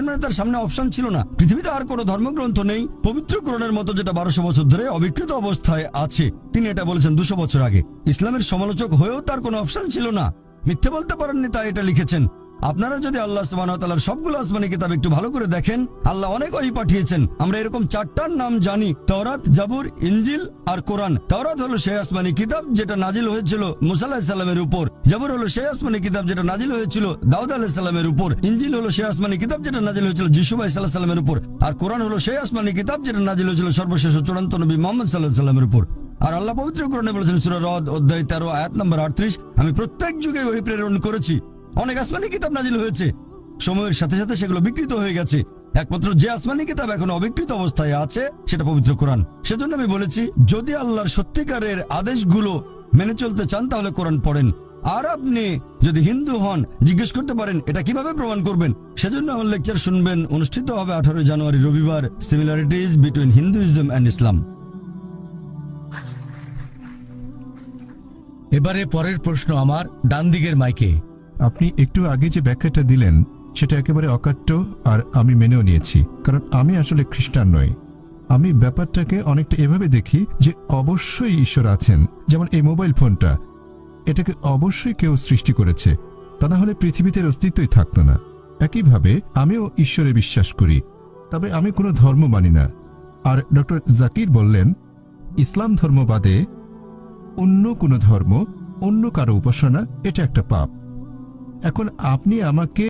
A: মানে তার সামনে অপশন ছিল না। পৃথিবীতে আর কোনো ধর্মগ্রন্থ নেই পবিত্র কোরআনের মতো যেটা 1200 বছর ধরে অবিকৃত অবস্থায় আছে। তিনি এটা বলেছেন 200 বছর আগে। ইসলামের সমালোচক হয়েও তার কোনো অপশন ছিল না, মিথ্যে বলতে পারেননি, তাই এটা লিখেছেন। আপনারা যদি আল্লাহ সুবহানাহু ওয়া তাআলার সবগুলো আসমানি কিতাব একটু ভালো করে দেখেন, আল্লাহ অনেক ওহী পাঠিয়েছেন। আমরা এরকম 4টার নাম জানি, তাওরাত, জাবুর, ইনজিল আর কোরআন। তাওরাত হলো সেই আসমানি কিতাব যেটা নাজিল হয়েছিল মুসা আলাইহিস সালামের উপর। জাবুর হলো সেই আসমানি কিতাব যেটা নাজিল হয়েছিল দাউদ আলাইহিস সালামের উপর। ইনজিল হলো সেই আসমানি কিতাব যেটা নাজিল হয়েছিল যিশু আলাইহিস সালামের উপর। আর কোরআন হলো সেই আসমানি কিতাব যেটা নাজিল হয়েছিল সর্বশেষ ও চূড়ান্ত নবী মুহাম্মদ সাল্লাল্লাহু আলাইহি সাল্লামের উপর। আর আল্লাহ পবিত্র কোরআনে বলেছেন সূরা রদ অধ্যায় 13 আয়াত নম্বর 38, আমি প্রত্যেক যুগে ওহী প্রেরণ করেছি। অনেক আসমানি কিতাব নাজিল হয়েছে, সময়ের সাথে সাথে সেগুলো বিকৃত হয়ে গেছে। একমাত্র যে আসমানি কিতাব এখন অবিকৃত অবস্থায় আছে সেটা পবিত্র কোরআন। সেজন্য আমি বলেছি, যদি আল্লাহর সত্যিকারের আদেশগুলো মেনে চলতে চান তাহলে কোরআন পড়েন। আর আপনি যদি হিন্দু হন, জিজ্ঞেস করতে পারেন এটা কিভাবে প্রমাণ করবেন। সেজন্য আমার লেকচার শুনবেন, অনুষ্ঠিত হবে 18 জানুয়ারি রবিবার, সিমিলারিটিজ বিটুইন হিন্দুইজম অ্যান্ড ইসলাম।
C: এবারে পরের প্রশ্ন আমার ডান দিকের মাইকে।
D: আপনি একটু আগে যে ব্যাখ্যাটা দিলেন সেটা একেবারে অকাট্য, আর আমি মেনেও নিয়েছি, কারণ আমি আসলে খ্রিস্টান নই। আমি ব্যাপারটাকে অনেকটা এভাবে দেখি যে অবশ্যই ঈশ্বর আছেন। যেমন এই মোবাইল ফোনটা, এটাকে অবশ্যই কেউ সৃষ্টি করেছে, তা না হলে পৃথিবীতে এর অস্তিত্বই থাকতো না। একইভাবে আমিও ঈশ্বরে বিশ্বাস করি, তবে আমি কোনো ধর্ম মানি না। আর ডক্টর জাকির বললেন ইসলাম ধর্ম বাদে অন্য কোনো ধর্ম, অন্য কারো উপাসনা এটা একটা পাপ। এখন আপনি আমাকে